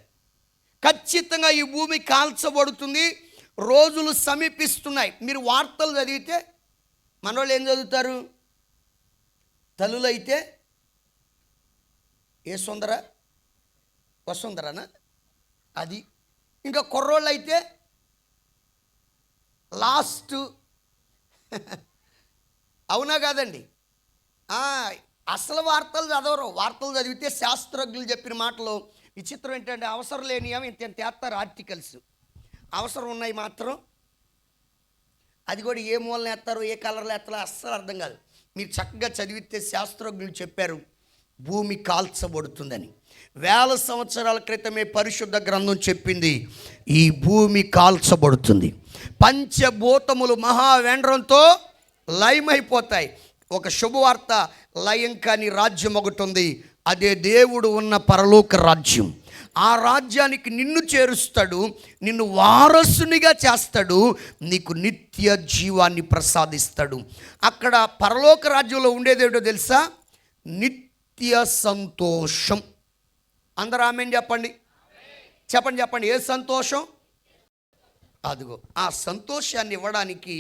S2: ఖచ్చితంగా ఈ భూమి కాల్చబడుతుంది, రోజులు సమీపిస్తున్నాయి. మీరు వార్తలు చదివితే మనోళ్ళు ఏం చదువుతారు? తల్లులు అయితే ఏ సుందర వసుందరనా, అది. ఇంకా కుర్రోళ్ళు అయితే లాస్ట్. అవునా కాదండి? అసలు వార్తలు చదవరు. వార్తలు చదివితే శాస్త్రజ్ఞులు చెప్పిన మాటలు విచిత్రం ఏంటంటే అవసరం లేని ఇంత వేస్తారు ఆర్టికల్స్, అవసరం ఉన్నాయి మాత్రం అది కూడా ఏ మూలన వేస్తారో ఏ కలర్లో వేస్తారో అస్సలు అర్థం కాదు. మీరు చక్కగా చదివితే శాస్త్రజ్ఞులు చెప్పారు భూమి కాల్చబడుతుందని. 1000 సంవత్సరాల క్రితమే పరిశుద్ధ గ్రంథం చెప్పింది ఈ భూమి కాల్చబడుతుంది. పంచభూతములు మహావేండ్రంతో లయమైపోతాయి. ఒక శుభవార్త, లయం కాని రాజ్యం ఒకటి ఉంది. అదే దేవుడు ఉన్న పరలోక రాజ్యం. ఆ రాజ్యానికి నిన్ను చేరుస్తాడు, నిన్ను వారసునిగా చేస్తాడు, నీకు నిత్య జీవాన్ని ప్రసాదిస్తాడు. అక్కడ పరలోక రాజ్యంలో ఉండేదేటో తెలుసా? నిత్య సంతోషం. అందరూ ఆమేన్ చెప్పండి. చెప్పండి చెప్పండి, ఏ సంతోషం? అదిగో ఆ సంతోషాన్ని ఇవ్వడానికి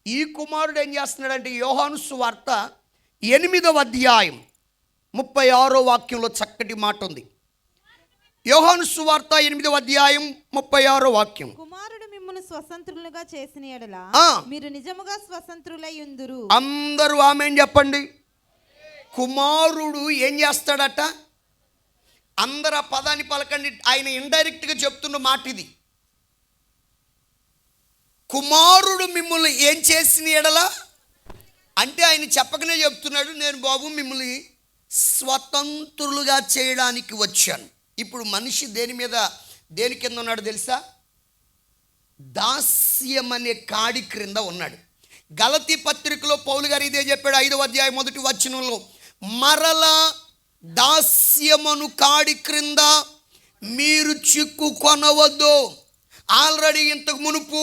S2: ఈ కుమారుడు ఏం చేస్తున్నాడంటే, యోహాను సువార్త 8వ అధ్యాయం 36వ వాక్యంలో చక్కటి మాట ఉంది. యోహాను సువార్త 8వ అధ్యాయం 36వ వాక్యం.
S3: కుమారుడు మిమ్మును స్వతంత్రులుగా చేసిన యెడల మీరు నిజముగా స్వతంత్రులై ఉందురు.
S2: అందరూ ఆమేన్ చెప్పండి. కుమారుడు ఏం చేస్తాడట? అందరు ఆ పదాన్ని పలకండి. ఆయన ఇండైరెక్ట్గా చెప్తున్న మాట ఇది. కుమారుడు మిమ్మల్ని ఏం చేసిన యెడల అంటే ఆయన చెప్పకనే చెప్తున్నాడు, నేను బాబు మిమ్మల్ని స్వతంత్రులుగా చేయడానికి వచ్చాను. ఇప్పుడు మనిషి దేని కింద ఉన్నాడు తెలుసా? దాస్యం అనే కాడి క్రింద ఉన్నాడు. గలతీ పత్రికలో పౌలు గారు ఇదే చెప్పాడు. 5వ అధ్యాయం 1వ వచనంలో, మరలా దాస్యమను కాడి క్రింద మీరు చిక్కు కొనవద్దు. ఆల్రెడీ ఇంతకు మునుపు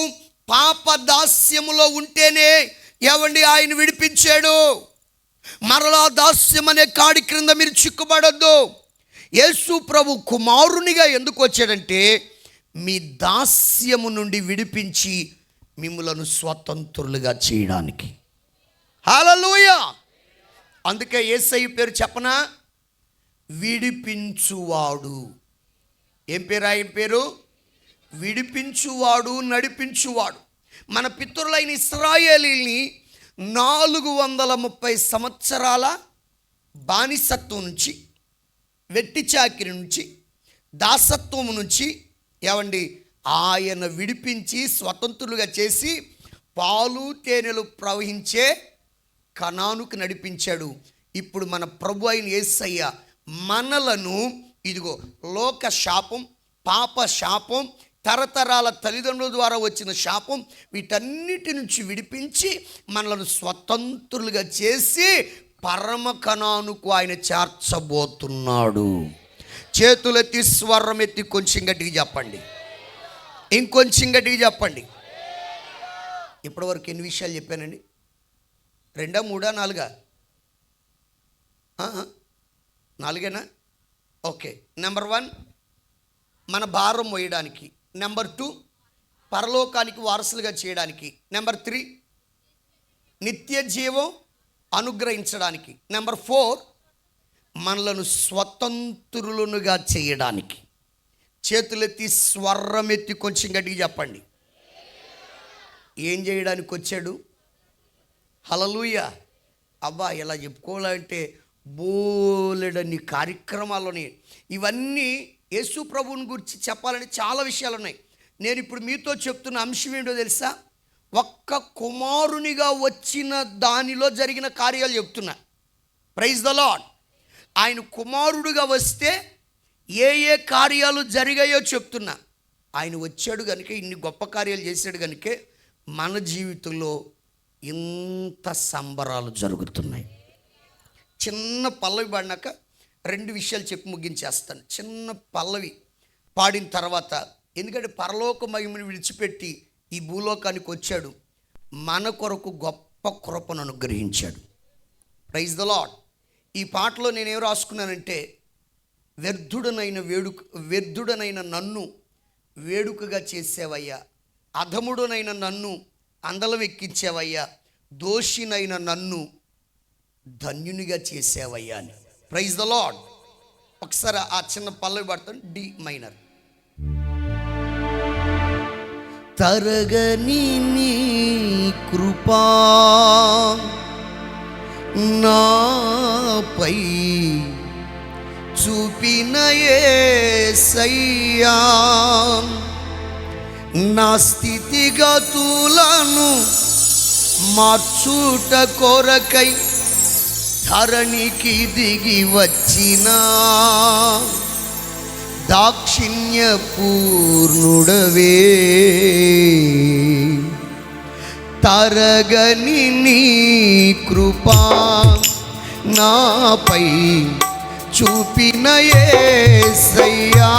S2: పాప దాస్యములో ఉంటేనే ఏవండి ఆయన విడిపించాడు. మరలా దాస్యం అనే కాడి క్రింద మీరు చిక్కుబడద్దు. యేసు ప్రభు కుమారునిగా ఎందుకు వచ్చాడంటే, మీ దాస్యము నుండి విడిపించి మిమ్ములను స్వతంత్రులుగా చేయడానికి. హల్లెలూయా. అందుకే యేసయ్య పేరు చెప్పనా? విడిపించువాడు. ఏం పేరు ఆయన పేరు? విడిపించువాడు, నడిపించువాడు. మన పితరులైన ఇశ్రాయేలీని 430 సంవత్సరాల బానిసత్వం నుంచి, వెట్టి చాకిరి నుంచి, దాసత్వం నుంచి ఏమండి ఆయన విడిపించి స్వతంత్రులుగా చేసి పాలు తేనెలు ప్రవహించే కనానుకు నడిపించాడు. ఇప్పుడు మన ప్రభు అయిన యేసయ్య మనలను ఇదిగో లోక శాపం, పాప శాపం, తరతరాల తల్లిదండ్రుల ద్వారా వచ్చిన శాపం, వీటన్నిటి నుంచి విడిపించి మనలను స్వతంత్రులుగా చేసి పరమ కనానుకు ఆయన చేర్చబోతున్నాడు. చేతులెత్తి స్వరం ఎత్తి కొంచెం గట్టిగా చెప్పండి, ఇంకొంచెం గట్టిగా చెప్పండి. ఇప్పటివరకు ఎన్ని విషయాలు చెప్పానండి? 2, 3, 4? 4 ఓకే. నెంబర్ 1 మన భారం మోయడానికి. నెంబర్ 2 పరలోకానికి వారసులుగా చేయడానికి. నెంబర్ 3 నిత్య జీవం అనుగ్రహించడానికి. నెంబర్ 4 మనలను స్వతంత్రులుగా చేయడానికి. చేతులెత్తి స్వరమెత్తి కొంచెం గట్టిగా చెప్పండి. ఏం చేయడానికి వచ్చాడు? హల్లెలూయా. అబ్బా ఇలా చెప్పుకోవాలంటే బోలెడన్ని కార్యక్రమాలని, ఇవన్నీ యేసు ప్రభువుని గురించి చెప్పాలని చాలా విషయాలు ఉన్నాయి. నేను ఇప్పుడు మీతో చెప్తున్న అంశం ఏంటో తెలుసా? ఒక్క కుమారునిగా వచ్చిన దానిలో జరిగిన కార్యాలు చెప్తున్నా. Praise the lord. ఆయన కుమారుడుగా వస్తే ఏ ఏ కార్యాలు జరిగాయో చెప్తున్నా. ఆయన వచ్చాడు కనుక, ఇన్ని గొప్ప కార్యాలు చేశాడు కనుకే మన జీవితంలో ఇంత సంబరాలు జరుగుతున్నాయి. చిన్న పల్లవి పాడినాక 2 విషయాలు చెప్పి ముగించేస్తాను. చిన్న పల్లవి పాడిన తర్వాత, ఎందుకంటే పరలోక మహిమను విడిచిపెట్టి ఈ భూలోకానికి వచ్చాడు, మన కొరకు గొప్ప కృపను అనుగ్రహించాడు. Praise the lord. ఈ పాటలో నేనేం రాసుకున్నానంటే, వ్యర్థుడనైన నన్ను వేడుకగా చేసేవయ్యా, అధముడునైన నన్ను అందలం ఎక్కించేవయ్యా, దోషినైన నన్ను ధన్యునిగా చేసేవయ్యా అని. Praise the lord. ఒకసారి ఆ చిన్న పల్లవి పడతాను, డి మైనర్. తరగని నీ కృపా నాపై చూపిన యేసయ్యా, నా స్థితిగతులను మార్చుట కొరకై ధరణికి దిగి వచ్చిన దాక్షిణ్య పూర్ణుడవే, తరగని నీ కృపా నాపై చూపిన యేసయ్యా,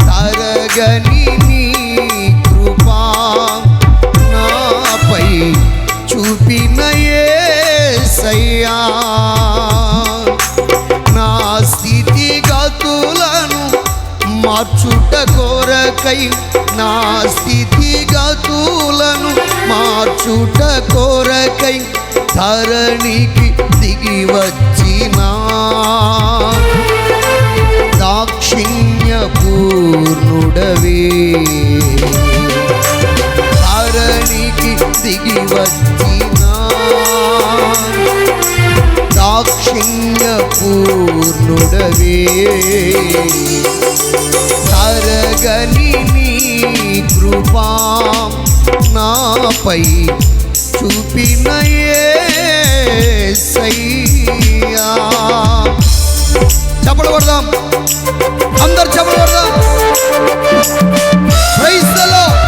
S2: తరగని నీ కృపా నాపై చూపిన యేసయ్యా, నా స్థితిగతులను మార్చుట కొరకై, నా స్థితిగతులను మార్చుట కొరకై ధరణికి దిగి వచ్చినా దాక్షిణ్య పూర్ణుడవే, ధరణికి దిగి వచ్చినా దాక్షిణ్య పూర్ణుడవే, తరగని నీ కృపా నాపై చూపిన యేసయ్యా. చప్పట్లు కొడదాం, అందరు చప్పట్లు కొడదాం. Praise the lord.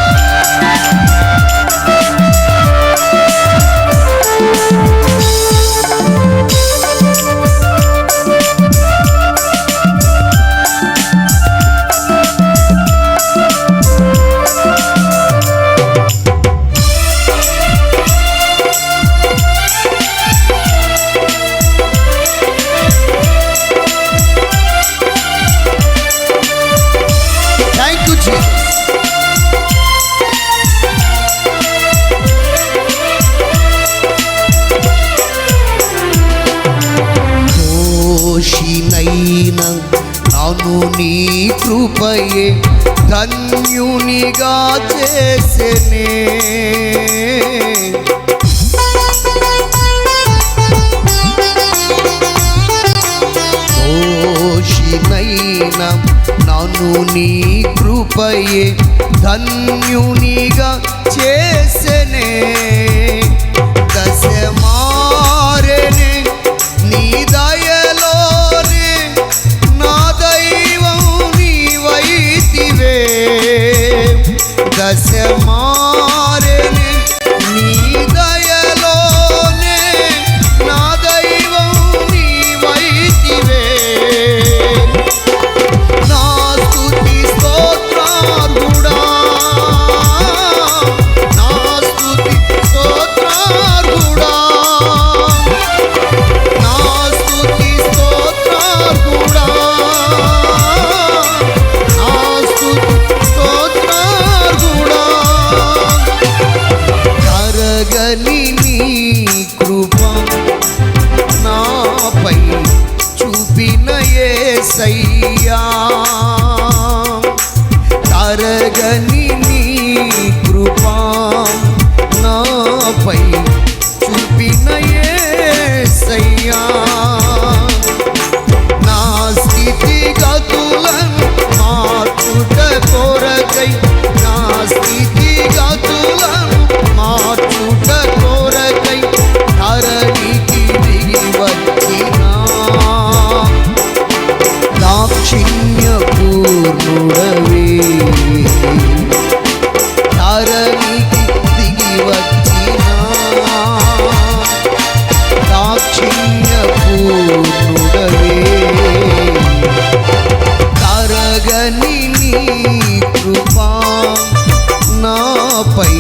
S2: Thank you, Jesus. దోషినైన నన్ను నీ కృపయే ధన్యునిగా చేసెనే, దోషినైన నన్ను నీ కృపయే ధన్యునిగా చేసెనే, దశ మారెనే నీ దయలోనే నా దైవం నీవైతివే, దశ మారెనే నీ దయలోనే నా దైవం నీవైతివే, నా స్తుతి స్తోత్రార్హుడా, నా స్తుతి స్తోత్రార్హుడా, నా స్తుతి స్తోత్రార్హుడా, నా స్తుతి స్తోత్రార్హుడా, తరగని నీ కృప నాపై చూపిన యేసయ్యా, తరగని నీ కృపా నాపై చూపిన యేసయ్యా, నా స్థితిగతులను మార్చుట కొరకై, నా స్థితిగతులను మార్చుట కొరకై ధరణికి దిగి వచ్చినా దాక్షిణ్య పూర్ణుడవే, ధరణికి దిగి వచ్చినా దాక్షిణ్య పూర్ణుడవే, తరగని నీ కృపా నాపై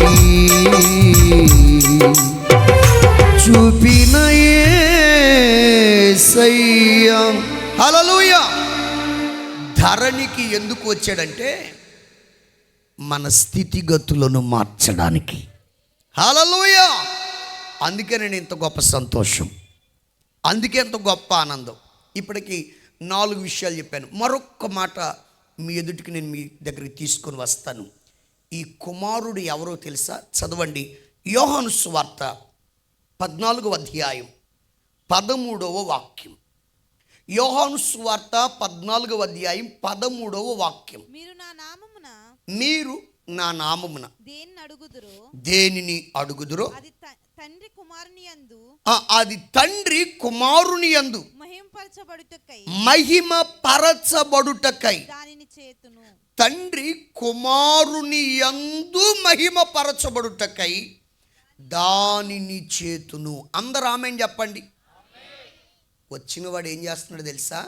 S2: చూపిన యేసయ్యా. హల్లెలూయా. ధరణికి ఎందుకు వచ్చాడంటే మన స్థితిగతులను మార్చడానికి. హల్లెలూయా. అందుకే నేను ఇంత గొప్ప సంతోషం, అందుకే ఇంత గొప్ప ఆనందం. ఇప్పటికి 4 విషయాలు చెప్పాను. మరొక్క మాట మీ ఎదుటికి నేను మీ దగ్గరికి తీసుకొని వస్తాను. ఈ కుమారుడు ఎవరో తెలుసా? చదవండి, యోహాను సువార్త 14వ అధ్యాయం 13వ వాక్యం. యోహాను సువార్త 14వ అధ్యాయం 13వ వాక్యం. మీరు నా నామమున దేనిని అడుగుదురో అది తండ్రి కుమారుని యందు మహిమ పరచబడుటకై తండ్రి కుమారుని యందు మహిమపరచబడుటకై దానిని చేతును. అందరూ ఆమేన్ చెప్పండి. వచ్చిన వాడు ఏం చేస్తున్నాడు తెలుసా?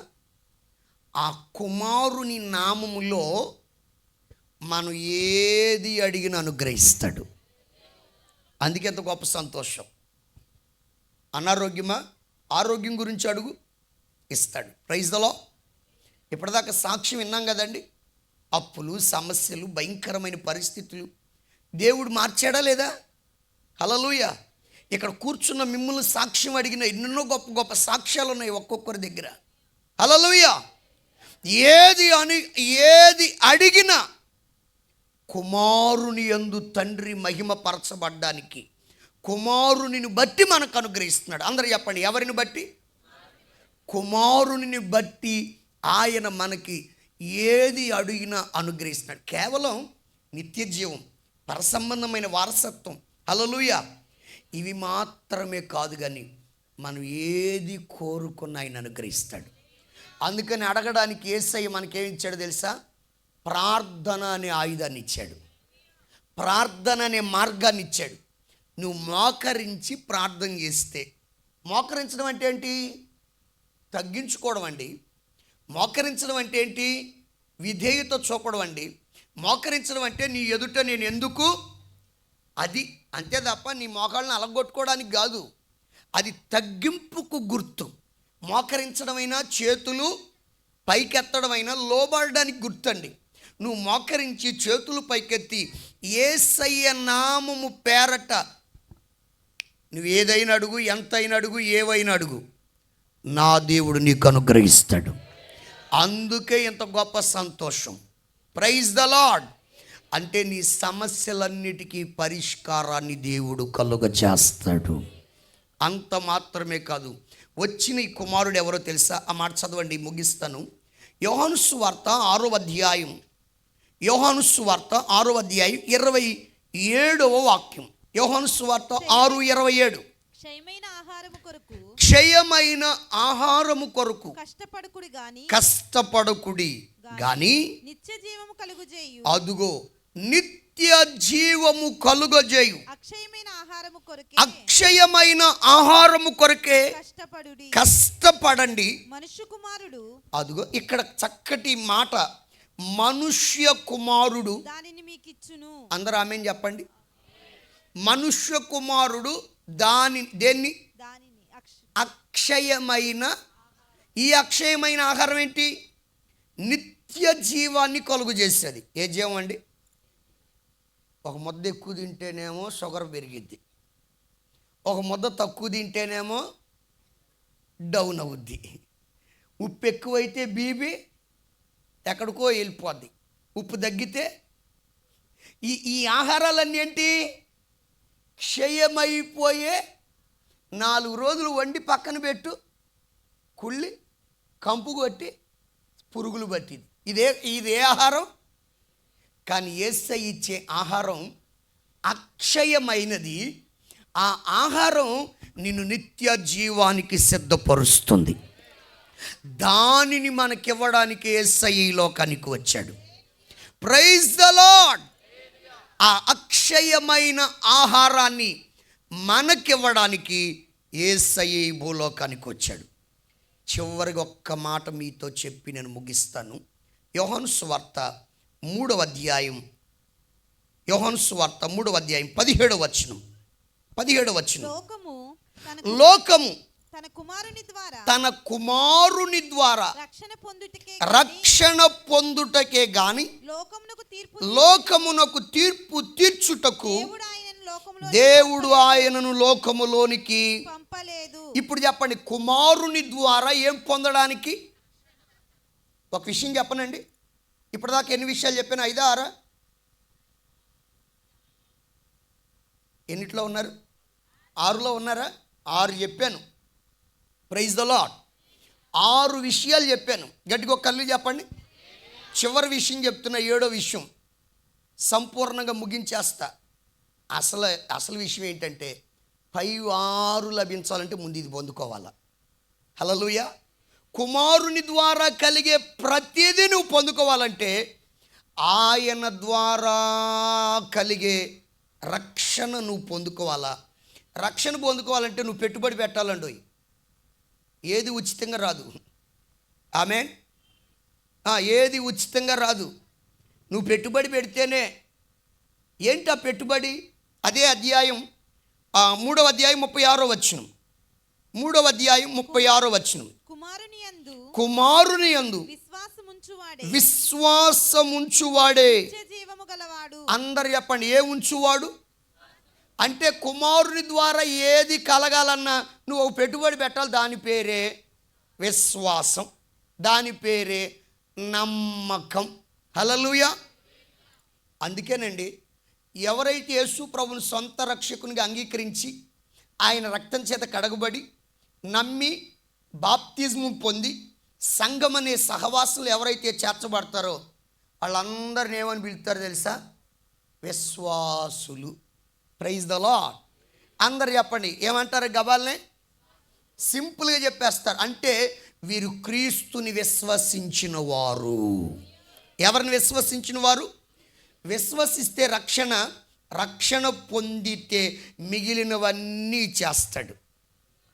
S2: ఆ కుమారుని నామములో మనం ఏది అడిగిన అనుగ్రహిస్తాడు. అందుకే ఎంత గొప్ప సంతోషం. అనారోగ్యమా, ఆరోగ్యం గురించి అడుగు, ఇస్తాడు. Praise the lord. ఇప్పటిదాకా సాక్ష్యం విన్నాం కదండి. అప్పులు, సమస్యలు, భయంకరమైన పరిస్థితులు దేవుడు మార్చాడా లేదా? హల్లెలూయా. ఇక్కడ కూర్చున్న మిమ్మల్ని సాక్ష్యం అడిగిన ఎన్నెన్నో గొప్ప గొప్ప సాక్ష్యాలు ఉన్నాయి ఒక్కొక్కరి దగ్గర. హల్లెలూయా. ఏది అడిగినా కుమారుని యందు తండ్రి మహిమపరచబడ్డానికి కుమారునిని బట్టి మనకు అనుగ్రహిస్తున్నాడు. అందరూ చెప్పండి, ఎవరిని బట్టి? కుమారునిని బట్టి ఆయన మనకి ఏది అడిగినా అనుగ్రహిస్తున్నాడు. కేవలం నిత్య జీవం, పరసంబంధమైన వారసత్వం, హల్లెలూయా, ఇవి మాత్రమే కాదు, కానీ మనం ఏది కోరుకున్న ఆయన అనుగ్రహిస్తాడు. అందుకని అడగడానికి యేసయ్య మనకేం ఇచ్చాడు తెలుసా? ప్రార్థన అనే ఆయుధాన్ని ఇచ్చాడు, ప్రార్థన అనే మార్గాన్ని ఇచ్చాడు. నువ్వు మోకరించి ప్రార్థన చేస్తే, మోకరించడం అంటే ఏంటి? తగ్గించుకోవడం అండి. మోకరించడం అంటే ఏంటి? విధేయత చూపడం అండి. మోకరించడం అంటే నీ ఎదుట నేను ఎందుకు, అది అంతే తప్ప నీ మోకాళ్ళని అలగొట్టుకోవడానికి కాదు. అది తగ్గింపుకు గుర్తు. మోకరించడమైనా, చేతులు పైకెత్తడమైనా లోబడడానికి గుర్తండి. నువ్వు మోకరించి చేతులు పైకెత్తి యేసయ్య నామము పేరట నువ్వు ఏదైనా అడుగు, ఎంతైనా అడుగు, ఏవైనా అడుగు, నా దేవుడు నీకు అనుగ్రహిస్తాడు. అందుకే ఇంత గొప్ప సంతోషం. Praise the lord. అంటే నీ సమస్యలన్నిటికీ పరిష్కారాన్ని దేవుడు కలుగజేస్తాడు. అంత మాత్రమే కాదు, వచ్చిన ఈ కుమారుడు ఎవరో తెలుసా? ఆ మాట చదవండి, ముగిస్తాను. యోహాను సువార్త 6వ అధ్యాయం, యోహాను సువార్త 6వ అధ్యాయం 27వ వాక్యం. యోహాను సువార్త 6:27.
S3: క్షయమైన ఆహారము కొరకు,
S2: క్షయమైన ఆహారము కొరకు కష్టపడకుడి గాని
S3: నిత్య జీవము కలుగజేయు,
S2: అదుగో నిత్య జీవము కలుగజేయు అక్షయమైన ఆహారము కొరకే కష్టపడండి.
S3: మనుష్య కుమారుడు,
S2: అదుగో ఇక్కడ చక్కటి మాట, మనుష్య కుమారుడు
S3: దానిని మీకు ఇచ్చును.
S2: అందరూ ఆమేన్ చెప్పండి. మనుష్య కుమారుడు దేన్ని? అక్షయమైన, ఈ అక్షయమైన ఆహారం ఏంటి? నిత్య జీవాన్ని కలుగు చేసేది. ఏ జీవం అండి? ఒక ముద్ద ఎక్కువ తింటేనేమో షుగర్ పెరిగిద్ది, ఒక ముద్ద తక్కువ తింటేనేమో డౌన్ అవుద్ది. ఉప్పు ఎక్కువైతే బీపీ ఎక్కడికో వెళ్ళిపోద్ది, ఉప్పు తగ్గితే ఈ ఆహారాలన్నీ ఏంటి? క్షయమైపోయే, 4 రోజులు వండి పక్కన పెట్టు, కుళ్ళి కంపు కొట్టి పురుగులు పట్టింది. ఇదే ఆహారం. కానీ యేసయ్య ఇచ్చే ఆహారం అక్షయమైనది. ఆ ఆహారం నిన్ను నిత్య జీవానికి సిద్ధపరుస్తుంది. దానిని మనకివ్వడానికి యేసయ్య ఈ లోకానికి వచ్చాడు. Praise the lord. ఆ అక్షయమైన ఆహారాన్ని మనకివ్వడానికి యేసయ్య ఈ భూలోకానికి వచ్చాడు. చివరికి ఒక్క మాట మీతో చెప్పి నేను ముగిస్తాను. యోహాను సువార్త 3వ అధ్యాయం, యోహాను సువార్త 3వ అధ్యాయం 17వ వచనం. లోకము తన కుమారుని ద్వారా రక్షణ పొందుటకే గాని లోకమునకు తీర్పు తీర్చుటకు దేవుడు ఆయనను లోకములోనికి పంపలేదు. ఇప్పుడు చెప్పండి, కుమారుని ద్వారా ఏం పొందడానికి? ఒక విషయం చెప్పనండి. ఇప్పటిదాకా ఎన్ని విషయాలు చెప్పాను? 5, 6? ఎన్నిట్లో ఉన్నారు? 6లో ఉన్నారా? 6 చెప్పాను. Praise the lord. 6 విషయాలు చెప్పాను. గట్టిగా ఒక కళ్ళు చెప్పండి. చివరి విషయం చెప్తున్నా, 7వ విషయం సంపూర్ణంగా ముగించేస్తా. అసలు విషయం ఏంటంటే, 6 లభించాలంటే ముందు ఇది పొందుకోవాలా. హల్లెలూయా. కుమారుని ద్వారా కలిగే ప్రతిదీ నువ్వు పొందుకోవాలంటే ఆయన ద్వారా కలిగే రక్షణ నువ్వు పొందుకోవాలా. రక్షణ పొందుకోవాలంటే నువ్వు పెట్టుబడి పెట్టాలండి. ఏది ఉచితంగా రాదు. ఆమేన్. ఏది ఉచితంగా రాదు. నువ్వు పెట్టుబడి పెడితేనే. ఏంటి ఆ పెట్టుబడి? అదే అధ్యాయం 3వ అధ్యాయం 36వ వచనం. 3వ అధ్యాయం 36వ వచనం. కుమారుని యందు విశ్వాసముంచువాడే అందరు చెప్పండి, ఏ ఉంచువాడు అంటే కుమారుని ద్వారా ఏది కలగాలన్నా నువ్వు పెట్టుబడి పెట్టాలి. దాని పేరే విశ్వాసం, దాని పేరే నమ్మకం. హల్లెలూయా. అందుకేనండి ఎవరైతే యేసు ప్రభువుని సొంత రక్షకునిగా అంగీకరించి ఆయన రక్తం చేత కడగబడి నమ్మి బాప్తిజం పొంది సంఘం అనే సహవాసులు ఎవరైతే చేర్చబడతారో వాళ్ళందరిని ఏమని పిలుస్తారు తెలుసా? విశ్వాసులు. Praise the lord. అందరు చెప్పండి, ఏమంటారు? గబాల్నే సింపుల్గా చెప్పేస్తారు. అంటే వీరు క్రీస్తుని విశ్వసించిన వారు. ఎవరిని విశ్వసించిన వారు? విశ్వసిస్తే రక్షణ పొందితే మిగిలినవన్నీ చేస్తాడు.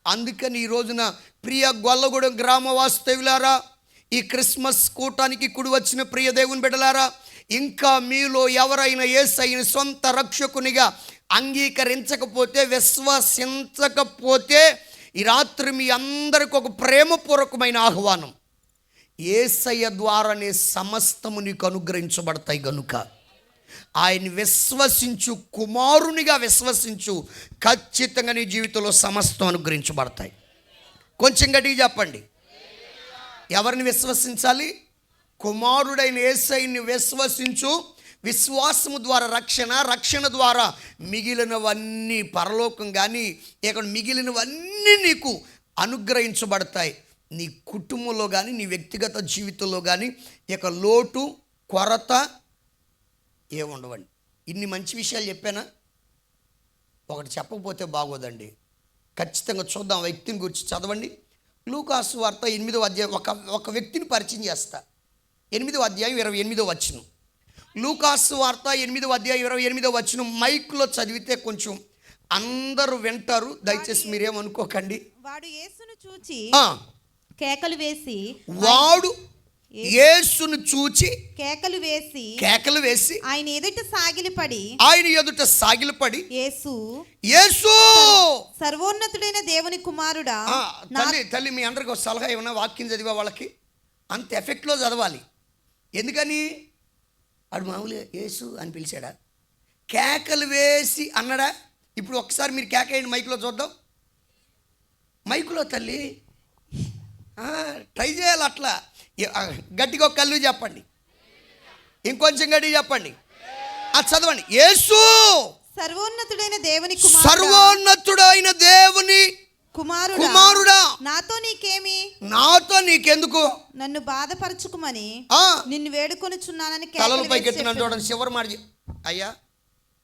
S2: అందుకని ఈ రోజున ప్రియ గొల్లగూడెం గ్రామ వాస్తవ్యులారా, ఈ క్రిస్మస్ కూటానికి కుడి వచ్చిన ప్రియ దేవుని బిడ్డలారా, ఇంకా మీలో ఎవరైనా యేసయ్యని సొంత రక్షకునిగా అంగీకరించకపోతే, విశ్వసించకపోతే, ఈ రాత్రి మీ అందరికి ఒక ప్రేమపూర్వకమైన ఆహ్వానం. యేసయ్య ద్వారానే సమస్తము నీకు అనుగ్రహించబడతాయి గనుక ఆయన్ని విశ్వసించు, కుమారునిగా విశ్వసించు, ఖచ్చితంగా నీ జీవితంలో సమస్తం అనుగ్రహించబడతాయి. కొంచెం గట్టిగా చెప్పండి. ఎవరిని విశ్వసించాలి? కుమారుడైన యేసయ్యని విశ్వసించు. విశ్వాసము ద్వారా రక్షణ ద్వారా మిగిలినవన్నీ పరలోకం కానీ ఇక్కడ మిగిలినవన్నీ నీకు అనుగ్రహించబడతాయి. నీ కుటుంబంలో కానీ నీ వ్యక్తిగత జీవితంలో కానీ ఇక లోటు కొరత ఏముండవండి. ఇన్ని మంచి విషయాలు చెప్పానా? ఒకటి చెప్పకపోతే బాగోదండి. ఖచ్చితంగా చూద్దాం. వ్యక్తిని గురించి చదవండి. లూకాసు వార్త 8వ అధ్యాయం. ఒక వ్యక్తిని పరిచయం చేస్తా. 8వ అధ్యాయం 28వ వచనం. లూకాసు వార్త 8వ అధ్యాయం 28వ వచనం మైక్లో చదివితే కొంచెం అందరూ వింటారు. దయచేసి మీరేమనుకోకండి.
S3: వాడు యేసును చూచి కేకలు వేసి కేకలు వేసి ఆయన ఎదుట సాగిలపడి యేసు సర్వోన్నతుడైన దేవుని కుమారుడా.
S2: తల్లి మీ అందరికి ఒక సలహా ఏమన్నా, వాక్యం చదివా వాళ్ళకి అంత ఎఫెక్ట్లో చదవాలి. ఎందుకని వాడు మామూలుగా యేసు అని పిలిచాడా? కేకలు వేసి అన్నాడా? ఇప్పుడు ఒకసారి మీరు కేక వేయండి మైక్లో చూద్దాం. మైకులో తల్లి ట్రై చేయాలి. అట్లా గట్టిగా ఒక కళ్ళు చెప్పండి, ఇంకొంచెం గట్టిగా చెప్పండి. అది చదవండి. యేసు
S3: సర్వోన్నతుడైన దేవుని
S2: కుమారుడా
S3: నాతో
S2: నీకెందుకు
S3: నన్ను బాధపరచుకుమని నిన్ను వేడుకొనుచున్నానని
S2: తలలు పైకెత్తున్నాను. చూడండి చివరి మాట. అయ్యా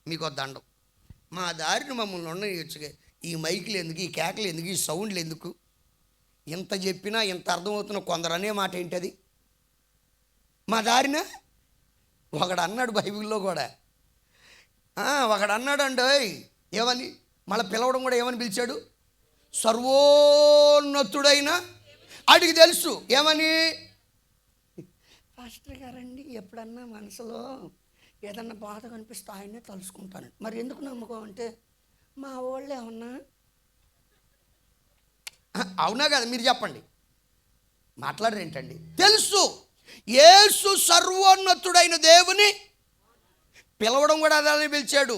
S2: మీకు దండం, మా దారిని మమ్మల్ని ఉండనిచ్చుగా. ఈ మైకులు ఎందుకు, ఈ కేకలు ఎందుకు, ఈ సౌండ్లు ఎందుకు? ఇంత చెప్పినా ఇంత అర్థమవుతున్న కొందరు అనే మాట ఏంటది? మా దారిన ఒకడు అన్నాడు బైబిల్లో కూడా. ఒకడు అన్నాడు అండి ఏమని, మళ్ళీ పిలవడం కూడా ఏమని పిలిచాడు? సర్వోన్నతుడైన. ఆడికి తెలుసు ఏమని, పాస్టర్ గారండి ఎప్పుడన్నా మనసులో ఏదన్నా బాధ కనిపిస్తే ఆయన్నే తలుసుకుంటాను. మరి ఎందుకు నమ్మకం అంటే, మా వాళ్ళు ఏమన్నా అవునా కదా? మీరు చెప్పండి, మాట్లాడరేంటండి? తెలుసు. యేసు సర్వోన్నతుడైన దేవుని పిలవడం కూడా అదే పిలిచాడు.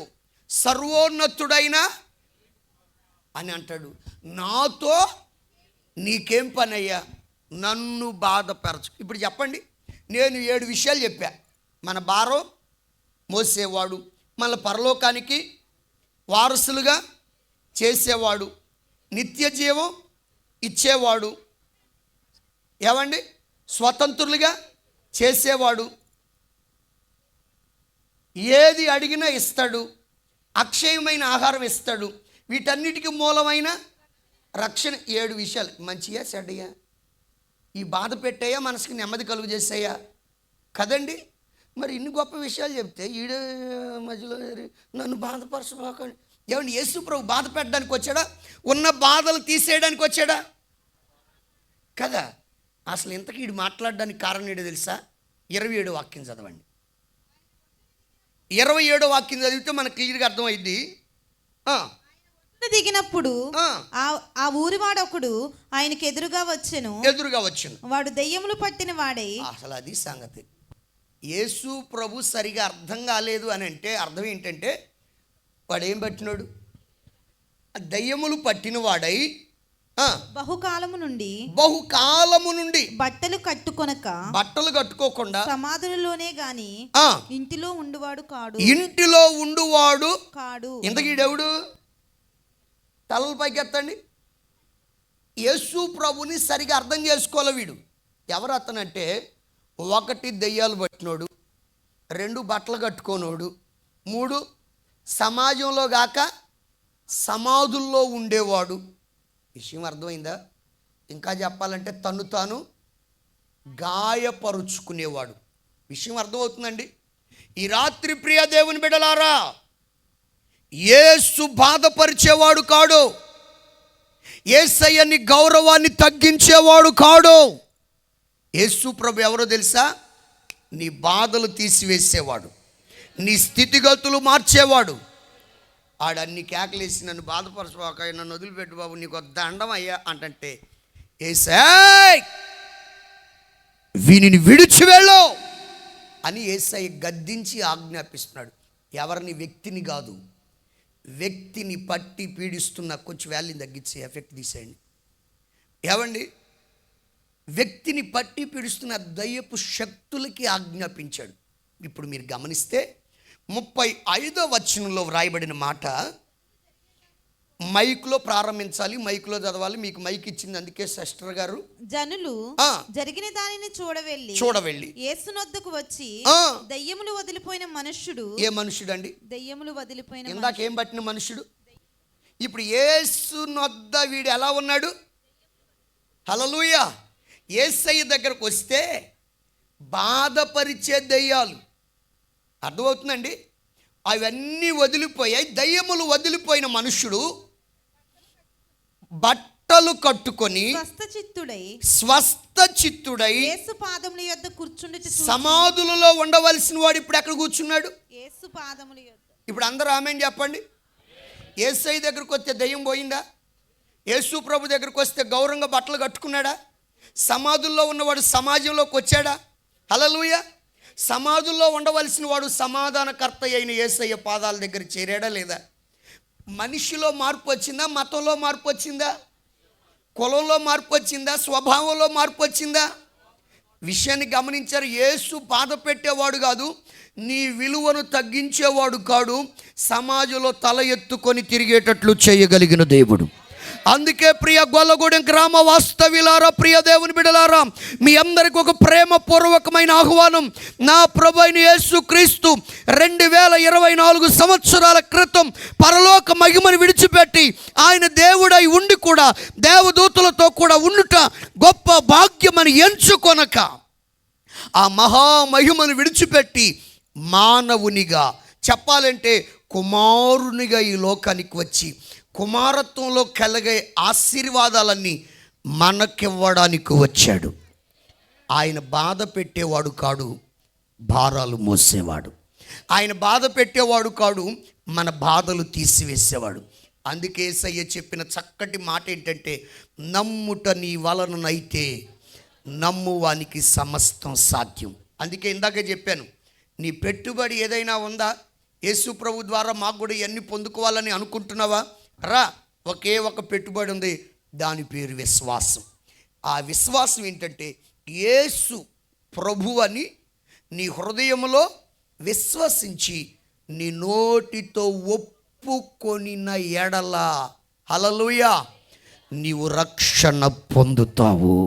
S2: సర్వోన్నతుడైన అని అంటాడు. నాతో నీకేం పని అయ్యా? నన్ను బాధపరచు. ఇప్పుడు చెప్పండి, నేను 7 విషయాలు చెప్పా. మన భారం మోసేవాడు, మన పరలోకానికి వారసులుగా చేసేవాడు, నిత్య జీవం ఇచ్చేవాడు, ఏమండి స్వతంత్రులుగా చేసేవాడు, ఏది అడిగినా ఇస్తాడు, అక్షయమైన ఆహారం ఇస్తాడు, వీటన్నిటికీ మూలమైన రక్షణ. 7 విషయాలు. మంచిగా చెడ్డయా? ఈ బాధ పెట్టాయా మనసుకి నెమ్మది కలుగు చేసాయా? కదండి. మరి ఇన్ని గొప్ప విషయాలు చెప్తే ఈడ మధ్యలో నన్ను బాధపరచబోకండి. ఏమండి, యేసు ప్రభు బాధ పెట్టడానికి వచ్చాడా? ఉన్న బాధలు తీసేయడానికి వచ్చాడా? కదా. అసలు ఇంతకీ ఈడు మాట్లాడడానికి కారణం ఏంటో తెలుసా? 27వ వాక్యం చదవండి. 27వ వాక్యం చదివితే మనకు క్లియర్గా అర్థమైంది.
S3: దిగినప్పుడు ఆ ఊరివాడొకడు ఆయనకు ఎదురుగా వచ్చెను.
S2: వాడు
S3: దెయ్యములు పట్టిన వాడై.
S2: అసలు అది సంగతి. యేసు ప్రభు సరిగా అర్థం కాలేదు అని అంటే అర్థం ఏంటంటే, వాడు ఏం పట్టినాడు? దయ్యములు పట్టిన వాడై
S3: బహుకాలము నుండి బట్టలు కట్టుకోకుండా సమాధులలోనే గాని ఇంటిలో ఉండువాడు కాడు.
S2: ఇంతకీడెవడు? తలలు పైకెత్తండి. యేసు ప్రభుని సరిగా అర్థం చేసుకోవాలి వీడు. ఎవరు అతనంటే, 1 దెయ్యాలు పట్టినోడు, 2 బట్టలు కట్టుకోనోడు, 3 సమాజంలో గాక సమాధుల్లో ఉండేవాడు. విషయం అర్థమైందా? ఇంకా చెప్పాలంటే తను తాను గాయపరుచుకునేవాడు. విషయం అర్థమవుతుందండి. ఈ రాత్రి ప్రియ దేవుని బిడ్డలారా, యేసు బాధపరిచేవాడు కాడు. యేసయ్యని గౌరవాన్ని తగ్గించేవాడు కాడు. యేసు ప్రభు ఎవరో తెలుసా? నీ బాధలు తీసివేసేవాడు, నీ స్థితిగతులు మార్చేవాడు. ఆడన్ని కేకలేసి నన్ను బాధపరచబాక, నన్ను వదిలిపెట్టు బాబు, నీకు దండం అయ్యా అంటే, యేసయ్య వీనిని విడిచి వెళ్ళు అని యేసయ్య గద్దించి ఆజ్ఞాపిస్తున్నాడు. ఎవరిని? వ్యక్తిని కాదు. వ్యక్తిని పట్టి పీడిస్తున్న కొంచెం వాల్యూని తగ్గించి ఎఫెక్ట్ తీసేయండి. ఏమండి, వ్యక్తిని పట్టి పీడిస్తున్న దయ్యపు శక్తులకి ఆజ్ఞాపించాడు. ఇప్పుడు మీరు గమనిస్తే 35వ వచనంలో వ్రాయబడిన మాట మైక్లో ప్రారంభించాలి, మైక్లో చదవాలి. మీకు మైక్ ఇచ్చింది అందుకే సిస్టర్ గారు.
S3: జనులు జరిగిన దానిని చూడవెళ్ళి యేసునొద్దకు వచ్చి, దయ్యములు వదిలిపోయిన మనుష్యుడు.
S2: ఏ మనుష్యుడు అండి?
S3: దయ్యములు వదిలిపోయిన.
S2: ఇందాక ఏం పట్టిన మనుష్యుడు? ఇప్పుడు యేసునొద్ద వీడు ఎలా ఉన్నాడు? హల్లెలూయా. యేసయ్య దగ్గరకు వస్తే బాధపరిచే దయ్యాలు, అర్థమవుతుందండి, అవన్నీ వదిలిపోయాయి. దయ్యములు వదిలిపోయిన మనుష్యుడు బట్టలు కట్టుకొని స్వస్థ చిత్తుడై
S3: యేసు పాదముల యొద్ద కూర్చుండి.
S2: సమాధులలో ఉండవలసిన వాడు ఇప్పుడు ఎక్కడ కూర్చున్నాడు?
S3: యేసు పాదముల యొద్ద.
S2: ఇప్పుడు అందరూ ఆమేన్ చెప్పండి. యేసయ్య దగ్గరకు వస్తే దయ్యం పోయిందా? యేసు ప్రభు దగ్గరకు వస్తే గౌరవంగా బట్టలు కట్టుకున్నాడా? సమాధుల్లో ఉన్నవాడు సమాజంలోకి వచ్చాడా? హల్లెలూయా. సమాధుల్లో ఉండవలసిన వాడు సమాధానకర్త అయిన యేసయ్య పాదాల దగ్గర చేరాడా లేదా? మనిషిలో మార్పు వచ్చిందా? మతంలో మార్పు వచ్చిందా? కులంలో మార్పు వచ్చిందా? స్వభావంలో మార్పు వచ్చిందా? విషయాన్ని గమనించారు. యేసు బాధ పెట్టేవాడు కాదు, నీ విలువను తగ్గించేవాడు కాడు, సమాజంలో తల ఎత్తుకొని తిరిగేటట్లు చేయగలిగిన దేవుడు. అందుకే ప్రియ గొల్లగూడెం గ్రామ వాస్తవ్యులారా, ప్రియ దేవుని బిడ్డలారా, మీ అందరికి ఒక ప్రేమపూర్వకమైన ఆహ్వానం. నా ప్రభువైన యేసుక్రీస్తు 2024 సంవత్సరాల క్రితం పరలోక మహిమను విడిచిపెట్టి ఆయన దేవుడై ఉండి కూడా దేవదూతలతో కూడా ఉండుట గొప్ప భాగ్యమని ఎంచుకొనక ఆ మహామహిమను విడిచిపెట్టి మానవునిగా, చెప్పాలంటే కుమారునిగా ఈ లోకానికి వచ్చి కుమారత్వంలో కలిగే ఆశీర్వాదాలన్నీ మనకివ్వడానికి వచ్చాడు. ఆయన బాధ పెట్టేవాడు కాడు, భారాలు మోసేవాడు. ఆయన బాధ పెట్టేవాడు కాడు, మన బాధలు తీసివేసేవాడు. అందుకే యేసయ్య చెప్పిన చక్కటి మాట ఏంటంటే, నమ్ముట నీ వలననైతే నమ్మువానికి సమస్తం సాధ్యం. అందుకే ఇందాక చెప్పాను, నీ పెట్టుబడి ఏదైనా ఉందా? యేసు ప్రభు ద్వారా మాకు కూడా ఇవన్నీ పొందుకోవాలని అనుకుంటున్నావా? రా, ఒకే ఒక పెట్టుబడి ఉంది, దాని పేరు విశ్వాసం. ఆ విశ్వాసం ఏంటంటే, యేసు ప్రభు అని నీ హృదయంలో విశ్వసించి నీ నోటితో ఒప్పుకొనిన ఎడల, హల్లెలూయా, నీవు రక్షణ పొందుతావు.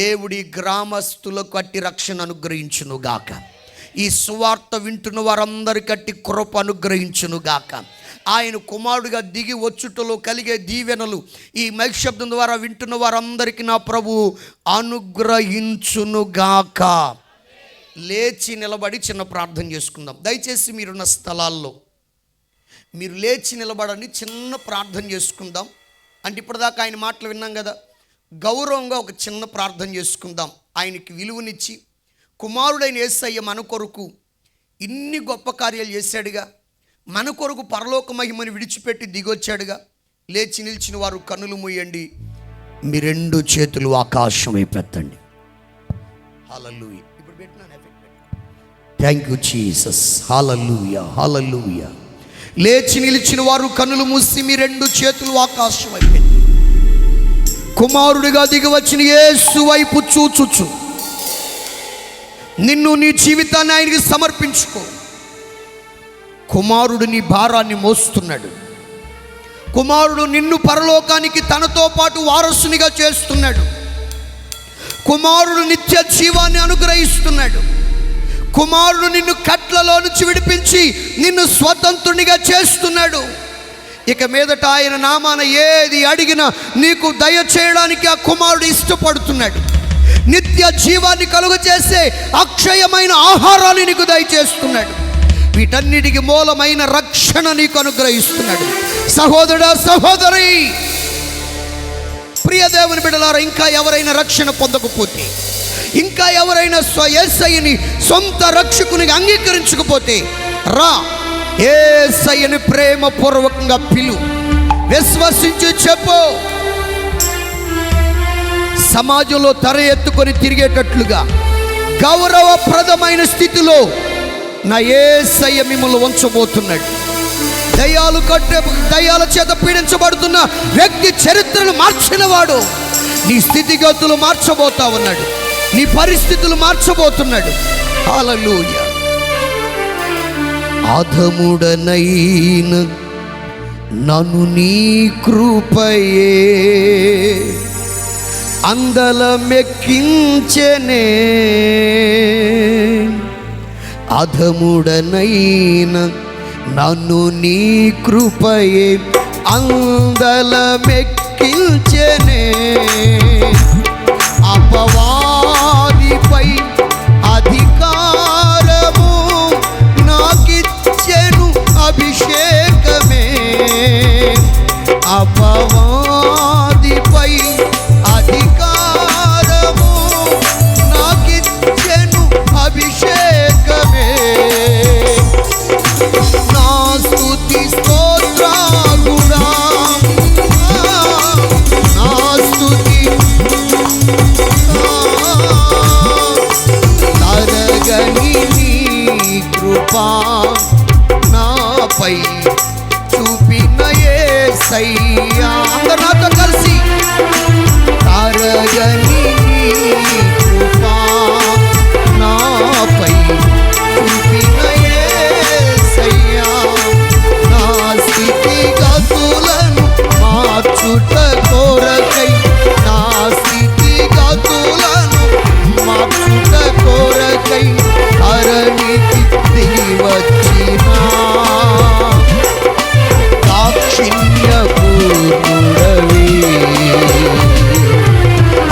S2: దేవుడి గ్రామస్తులకు అట్టి రక్షణ అనుగ్రహించునుగాక. ఈ సువార్త వింటున్న వారందరికీ అట్టి కృప అనుగ్రహించునుగాక. ఆయన కుమారుడిగా దిగి వచ్చుటలో కలిగే దీవెనలు ఈ మైక్ శబ్దం ద్వారా వింటున్న వారందరికీ నా ప్రభు అనుగ్రహించునుగాక. లేచి నిలబడి చిన్న ప్రార్థన చేసుకుందాం. దయచేసి మీరున్న స్థలాల్లో మీరు లేచి నిలబడండి, చిన్న ప్రార్థన చేసుకుందాం. అంటే ఇప్పటిదాకా ఆయన మాటలు విన్నాం కదా, గౌరవంగా ఒక చిన్న ప్రార్థన చేసుకుందాం. ఆయనకి విలువనిచ్చి కుమారుడైన యేసయ్య మన కొరకు ఇన్ని గొప్ప కార్యాలు చేశాడుగా, మన కొరకు పరలోక మహిమని విడిచిపెట్టి దిగొచ్చాడుగా. లేచి నిలిచిన వారు కన్నులు మూయండి, మీ రెండు చేతులు ఆకాశం వైపెత్తండి. హల్లెలూయా. ఇప్పుడు పెట్టినాను effect. Thank you Jesus. Hallelujah, hallelujah. లేచి నిలిచిన వారు కన్నులు మూసి మీ రెండు చేతులు ఆకాశం వైపెత్తి కుమారుడిగా దిగి వచ్చిన యేసు వైపు చూచుచు నిన్ను, నీ జీవితాన్ని ఆయనకి సమర్పించుకో. కుమారుడు నీ భారాన్ని మోస్తున్నాడు. కుమారుడు నిన్ను పరలోకానికి తనతో పాటు వారసునిగా చేస్తున్నాడు. కుమారుడు నిత్య జీవాన్ని అనుగ్రహిస్తున్నాడు. కుమారుడు నిన్ను కట్లలో నుంచి విడిపించి నిన్ను స్వతంత్రునిగా చేస్తున్నాడు. ఇక మీదట ఆయన నామాన ఏది అడిగినా నీకు దయచేయడానికి ఆ కుమారుడు ఇష్టపడుతున్నాడు. నిత్య జీవాన్ని కలుగజేసే అక్షయమైన ఆహారాన్ని నీకు దయచేస్తున్నాడు. వీటన్నిటికి మూలమైన రక్షణ నీకు అనుగ్రహిస్తున్నాడు. సహోదరా, సహోదరి, ప్రియ దేవుని బిడ్డలారా, ఇంకా ఎవరైనా రక్షణ పొందకపోతే, ఇంకా ఎవరైనా యేసయ్యని సొంత రక్షకునిగా అంగీకరించకపోతే రా, యేసయ్యని ప్రేమపూర్వకంగా పిలు, విశ్వసించి చెప్పు. సమాజంలో తల ఎత్తుకొని తిరిగేటట్లుగా గౌరవప్రదమైన స్థితిలో నా యేసయ్య మిమ్మల్ని ఉంచబోతున్నాడు. దయ్యాల చేత పీడించబడుతున్న వ్యక్తి చరిత్రను మార్చినవాడు నీ స్థితిగతులు మార్చబోతా ఉన్నాడు. నీ పరిస్థితులు మార్చబోతున్నాడు. హల్లెలూయా. అధముడనైన నన్ను నీ కృపయే అందలమెక్కించెనే, అధముడనైన నన్ను నీ కృపయే అందలమెక్కించెనే, అపవాదిపై అధికారము నాకిచ్చెను అభిషేకమే, అపవాదిపై అధికారము నాకిచ్చెను అభిషేకమే. నా స్తుతి స్తోత్రాలుడా, నా స్తుతి తరగని నీ కృపా నాపై చూపిన యేసయ్యా. అందరూ నాతో కలిసి, తరగని నీ కృపా నాపై చూపిన యేసయ్యా. నా స్థితిగతులను మార్చుట కొరకై, నా స్థితిగతులను మార్చుట కొరకై ధరణికి దిగి వచ్చిన దాక్షిణ్యపూర్ణుడవే,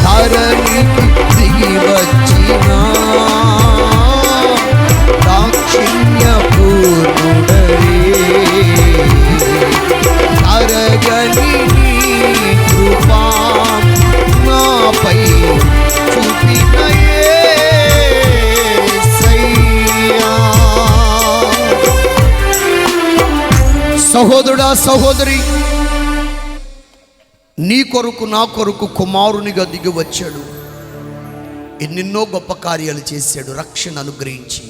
S2: ధరణికి దిగి వచ్చిన దాక్షిణ్యపూర్ణుడవే, తరగని నీ కృపా నాపై చూపిన యేసయ్యా. సహోదరుడా, సహోదరి, నీ కొరకు నా కొరకు కుమారునిగా దిగి వచ్చాడు. ఎన్నెన్నో గొప్ప కార్యాలు చేశాడు. రక్షణ అనుగ్రహించి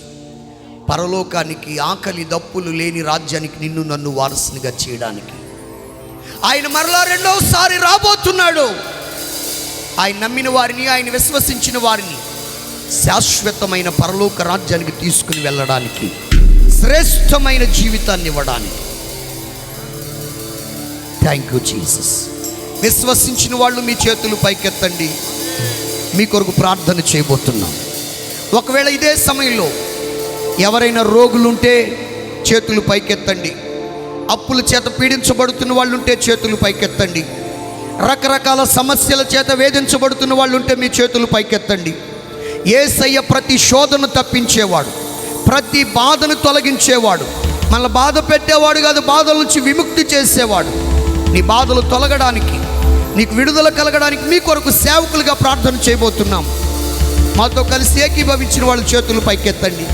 S2: పరలోకానికి, ఆకలి దప్పులు లేని రాజ్యానికి నిన్ను నన్ను వారసునిగా చేయడానికి ఆయన మరలా రెండోసారి రాబోతున్నాడు. ఆయన నమ్మిన వారిని, ఆయన విశ్వసించిన వారిని శాశ్వతమైన పరలోక రాజ్యానికి తీసుకుని వెళ్ళడానికి, శ్రేష్టమైన జీవితాన్ని ఇవ్వడానికి. Thank you Jesus. విశ్వసించిన వాళ్ళు మీ చేతులు పైకెత్తండి. మీ కొరకు ప్రార్థన చేయబోతున్నాం. ఒకవేళ ఇదే సమయంలో ఎవరైనా రోగులుంటే చేతులు పైకెత్తండి. అప్పుల చేత పీడించబడుతున్న వాళ్ళు ఉంటే చేతులు పైకెత్తండి. రకరకాల సమస్యల చేత వేధించబడుతున్న వాళ్ళు ఉంటే మీ చేతులు పైకెత్తండి. యేసయ్య ప్రతి శోధను తప్పించేవాడు, ప్రతి బాధను తొలగించేవాడు, మన బాధ పెట్టేవాడు కాదు, బాధల నుంచి విముక్తి చేసేవాడు. నీ బాధలు తొలగడానికి, నీకు విడుదల కలగడానికి మీ కొరకు సేవకులుగా ప్రార్థన చేయబోతున్నాం. మాతో కలిసి ఏకీభవించిన వాళ్ళ చేతులు పైకెత్తండి.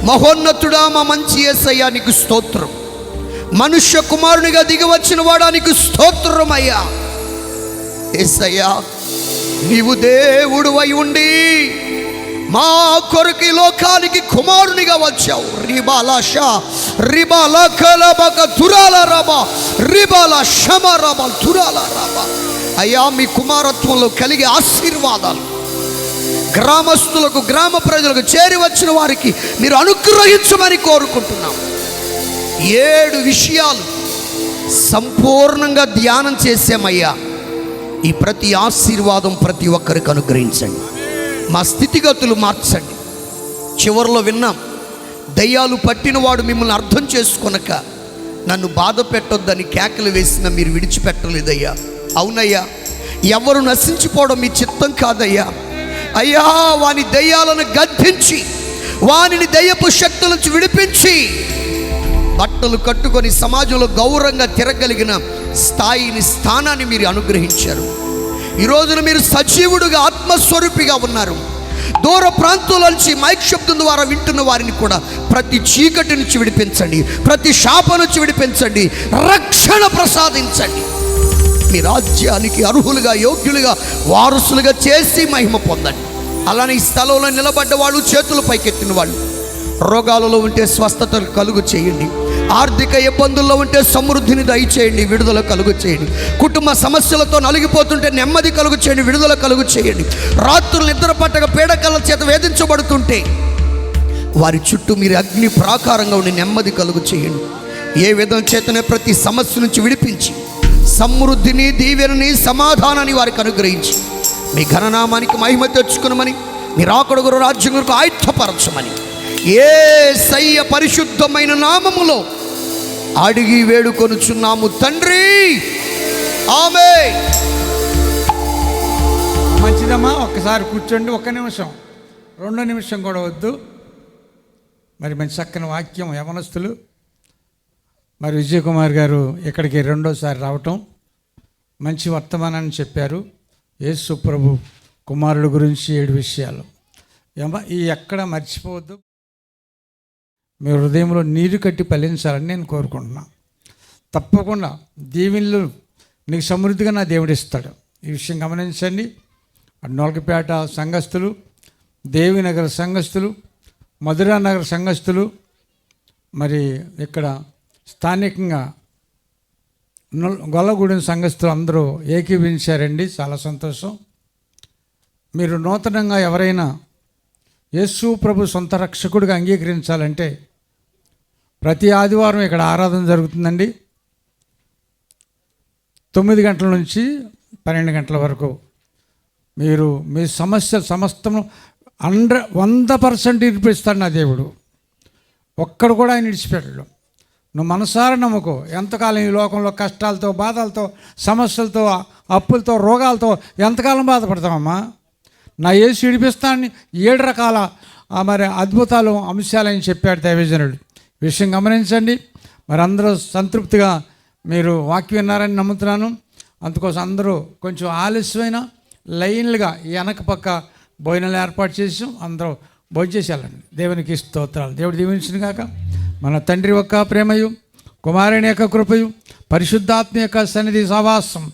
S2: మహోన్నతుడా, మా మంచి యేసయ్యా నీకు స్తోత్రం. మనుష్య కుమారునిగా దిగివచ్చిన వాడా నీకు స్తోత్రం అయ్యా. యేసయ్యా, నీవు దేవుడు అయి ఉండి మా కొరకు ఈ లోకానికి కుమారునిగా వచ్చావు. రిబాలాషా రిబాల కలబక తురాల రబా రిబాల శమ రబ తురాల రబా. అయ్యా, మీ కుమారత్వంలో కలిగే ఆశీర్వాదాలు గ్రామస్తులకు, గ్రామ ప్రజలకు, చేరి వచ్చిన వారికి మీరు అనుగ్రహించమని కోరుకుంటున్నాం. 7 విషయాలు సంపూర్ణంగా ధ్యానం చేసామయ్యా. ఈ ప్రతి ఆశీర్వాదం ప్రతి ఒక్కరికి అనుగ్రహించండి. మా స్థితిగతులు మార్చండి. చివరిలో విన్నాం, దయ్యాలు పట్టినవాడు మిమ్మల్ని అర్థం చేసుకొనక నన్ను బాధ పెట్టొద్దని కేకలు వేసిన మీరు విడిచిపెట్టలేదయ్యా. అవునయ్యా, ఎవరు నశించిపోవడం మీ చిత్తం కాదయ్యా. అయ్యా, వాని దయ్యాలను గద్దించి వానిని దయ్యపు శక్తుల నుంచి విడిపించి బట్టలు కట్టుకొని సమాజంలో గౌరవంగా తిరగలిగిన స్థానాన్ని మీరు అనుగ్రహించారు. ఈ రోజున మీరు సజీవుడుగా, ఆత్మస్వరూపిగా ఉన్నారు. దూర ప్రాంతాల నుంచి మైక్ శబ్దం ద్వారా వింటున్న వారిని కూడా ప్రతి చీకటి నుంచి విడిపించండి, ప్రతి శాప నుంచి విడిపించండి, రక్షణ ప్రసాదించండి. మీ రాజ్యానికి అర్హులుగా, యోగ్యులుగా, వారసులుగా చేసి మహిమ పొందండి. అలానే ఈ స్థలంలో నిలబడ్డ వాళ్ళు, చేతులు పైకెత్తిన వాళ్ళు, రోగాలలో ఉంటే స్వస్థత కలుగు చేయండి, ఆర్థిక ఇబ్బందుల్లో ఉంటే సమృద్ధిని దయచేయండి, విడుదల కలుగు చేయండి, కుటుంబ సమస్యలతో నలిగిపోతుంటే నెమ్మది కలుగు చేయండి, విడుదల కలుగు చేయండి, రాత్రులు నిద్ర పట్టక పీడకల చేత వేధించబడుతుంటే వారి చుట్టూ మీరు అగ్ని ప్రాకారంగా ఉండి నెమ్మది కలుగు చేయండి. ఏ విధం చేతనే ప్రతి సమస్య నుంచి విడిపించి సమృద్ధిని, దీవెనని, సమాధానాన్ని వారికి అనుగ్రహించి మీ ఘననామానికి మహిమ తెచ్చుకునమని, మీరు రాకడగురు రాజ్యం కొరకు ఆయుధపరచమని యేసయ్య పరిశుద్ధమైన నామములో అడిగి వేడుకొనుచున్నాము తండ్రి, ఆమేన్.
S4: మంచిదమ్మా, ఒక్కసారి కూర్చోండి. 1 నిమిషం, 2 నిమిషం కూడా వద్దు. మరి మంచి చక్కని వాక్యం. యవనస్తులు మరి విజయకుమార్ గారు ఇక్కడికి 2వ సారి రావటం, మంచి వర్తమానాన్ని చెప్పారు. యేసు ప్రభు కుమారుడు గురించి 7 విషయాలు. ఈ ఎక్కడ మర్చిపోవద్దు. మీ హృదయంలో నీరు కట్టి ఫలించాలని నేను కోరుకుంటున్నాను. తప్పకుండా దీవెనలు నీకు సమృద్ధిగా నా దేవుడు ఇస్తాడు. ఈ విషయం గమనించండి. నొలకపేట సంఘస్థులు, దేవినగర్ సంఘస్థులు, మధురానగర్ సంఘస్థులు, మరి ఇక్కడ స్థానికంగా గొల్లగూడెం సంఘస్థులు అందరూ ఏకీభవించారండి. చాలా సంతోషం. మీరు నూతనంగా ఎవరైనా యేసు ప్రభు సొంత రక్షకుడిగా అంగీకరించాలంటే ప్రతి ఆదివారం ఇక్కడ ఆరాధన జరుగుతుందండి. 9 గంటల నుంచి 12 గంటల వరకు మీరు మీ సమస్య సమస్తము 100% ఇరిపిస్తాడు నా దేవుడు. ఒక్కడు కూడా ఆయన విడిచిపెట్టడు. నువ్వు మనసారా నమ్ముకో. ఎంతకాలం ఈ లోకంలో కష్టాలతో, బాధలతో, సమస్యలతో, అప్పులతో, రోగాలతో ఎంతకాలం బాధపడతామమ్మా? నా యేసు విడిపిస్తానని 7 రకాల మరి అద్భుతాలు, అంశాలని చెప్పాడు దైవజనుడు. విషయం గమనించండి. మరి అందరూ సంతృప్తిగా మీరు వాక్యం విన్నారని నమ్ముతున్నాను. అందుకోసం అందరూ కొంచెం ఆలస్యమైన లైన్లుగా వెనక పక్క భోజనాలు ఏర్పాటు చేసి అందరూ భోజనం చేసేయాలండి. దేవునికి స్తోత్రాలు. దేవుడు దీవించిన కాక. మన తండ్రి యొక్క ప్రేమయు, కుమారుని యొక్క కృపయు, పరిశుద్ధాత్మ యొక్క సన్నిధి సహవాసం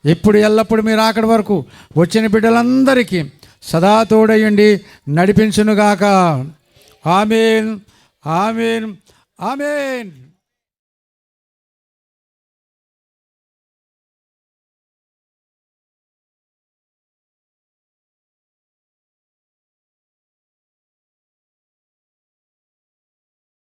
S4: ఇప్పుడు ఎల్లప్పుడు మీరు అక్కడి వరకు వచ్చిన బిడ్డలందరికీ సదా తోడయ్యండి, నడిపించునుగాక. ఆమేన్, ఆమేన్, ఆమేన్.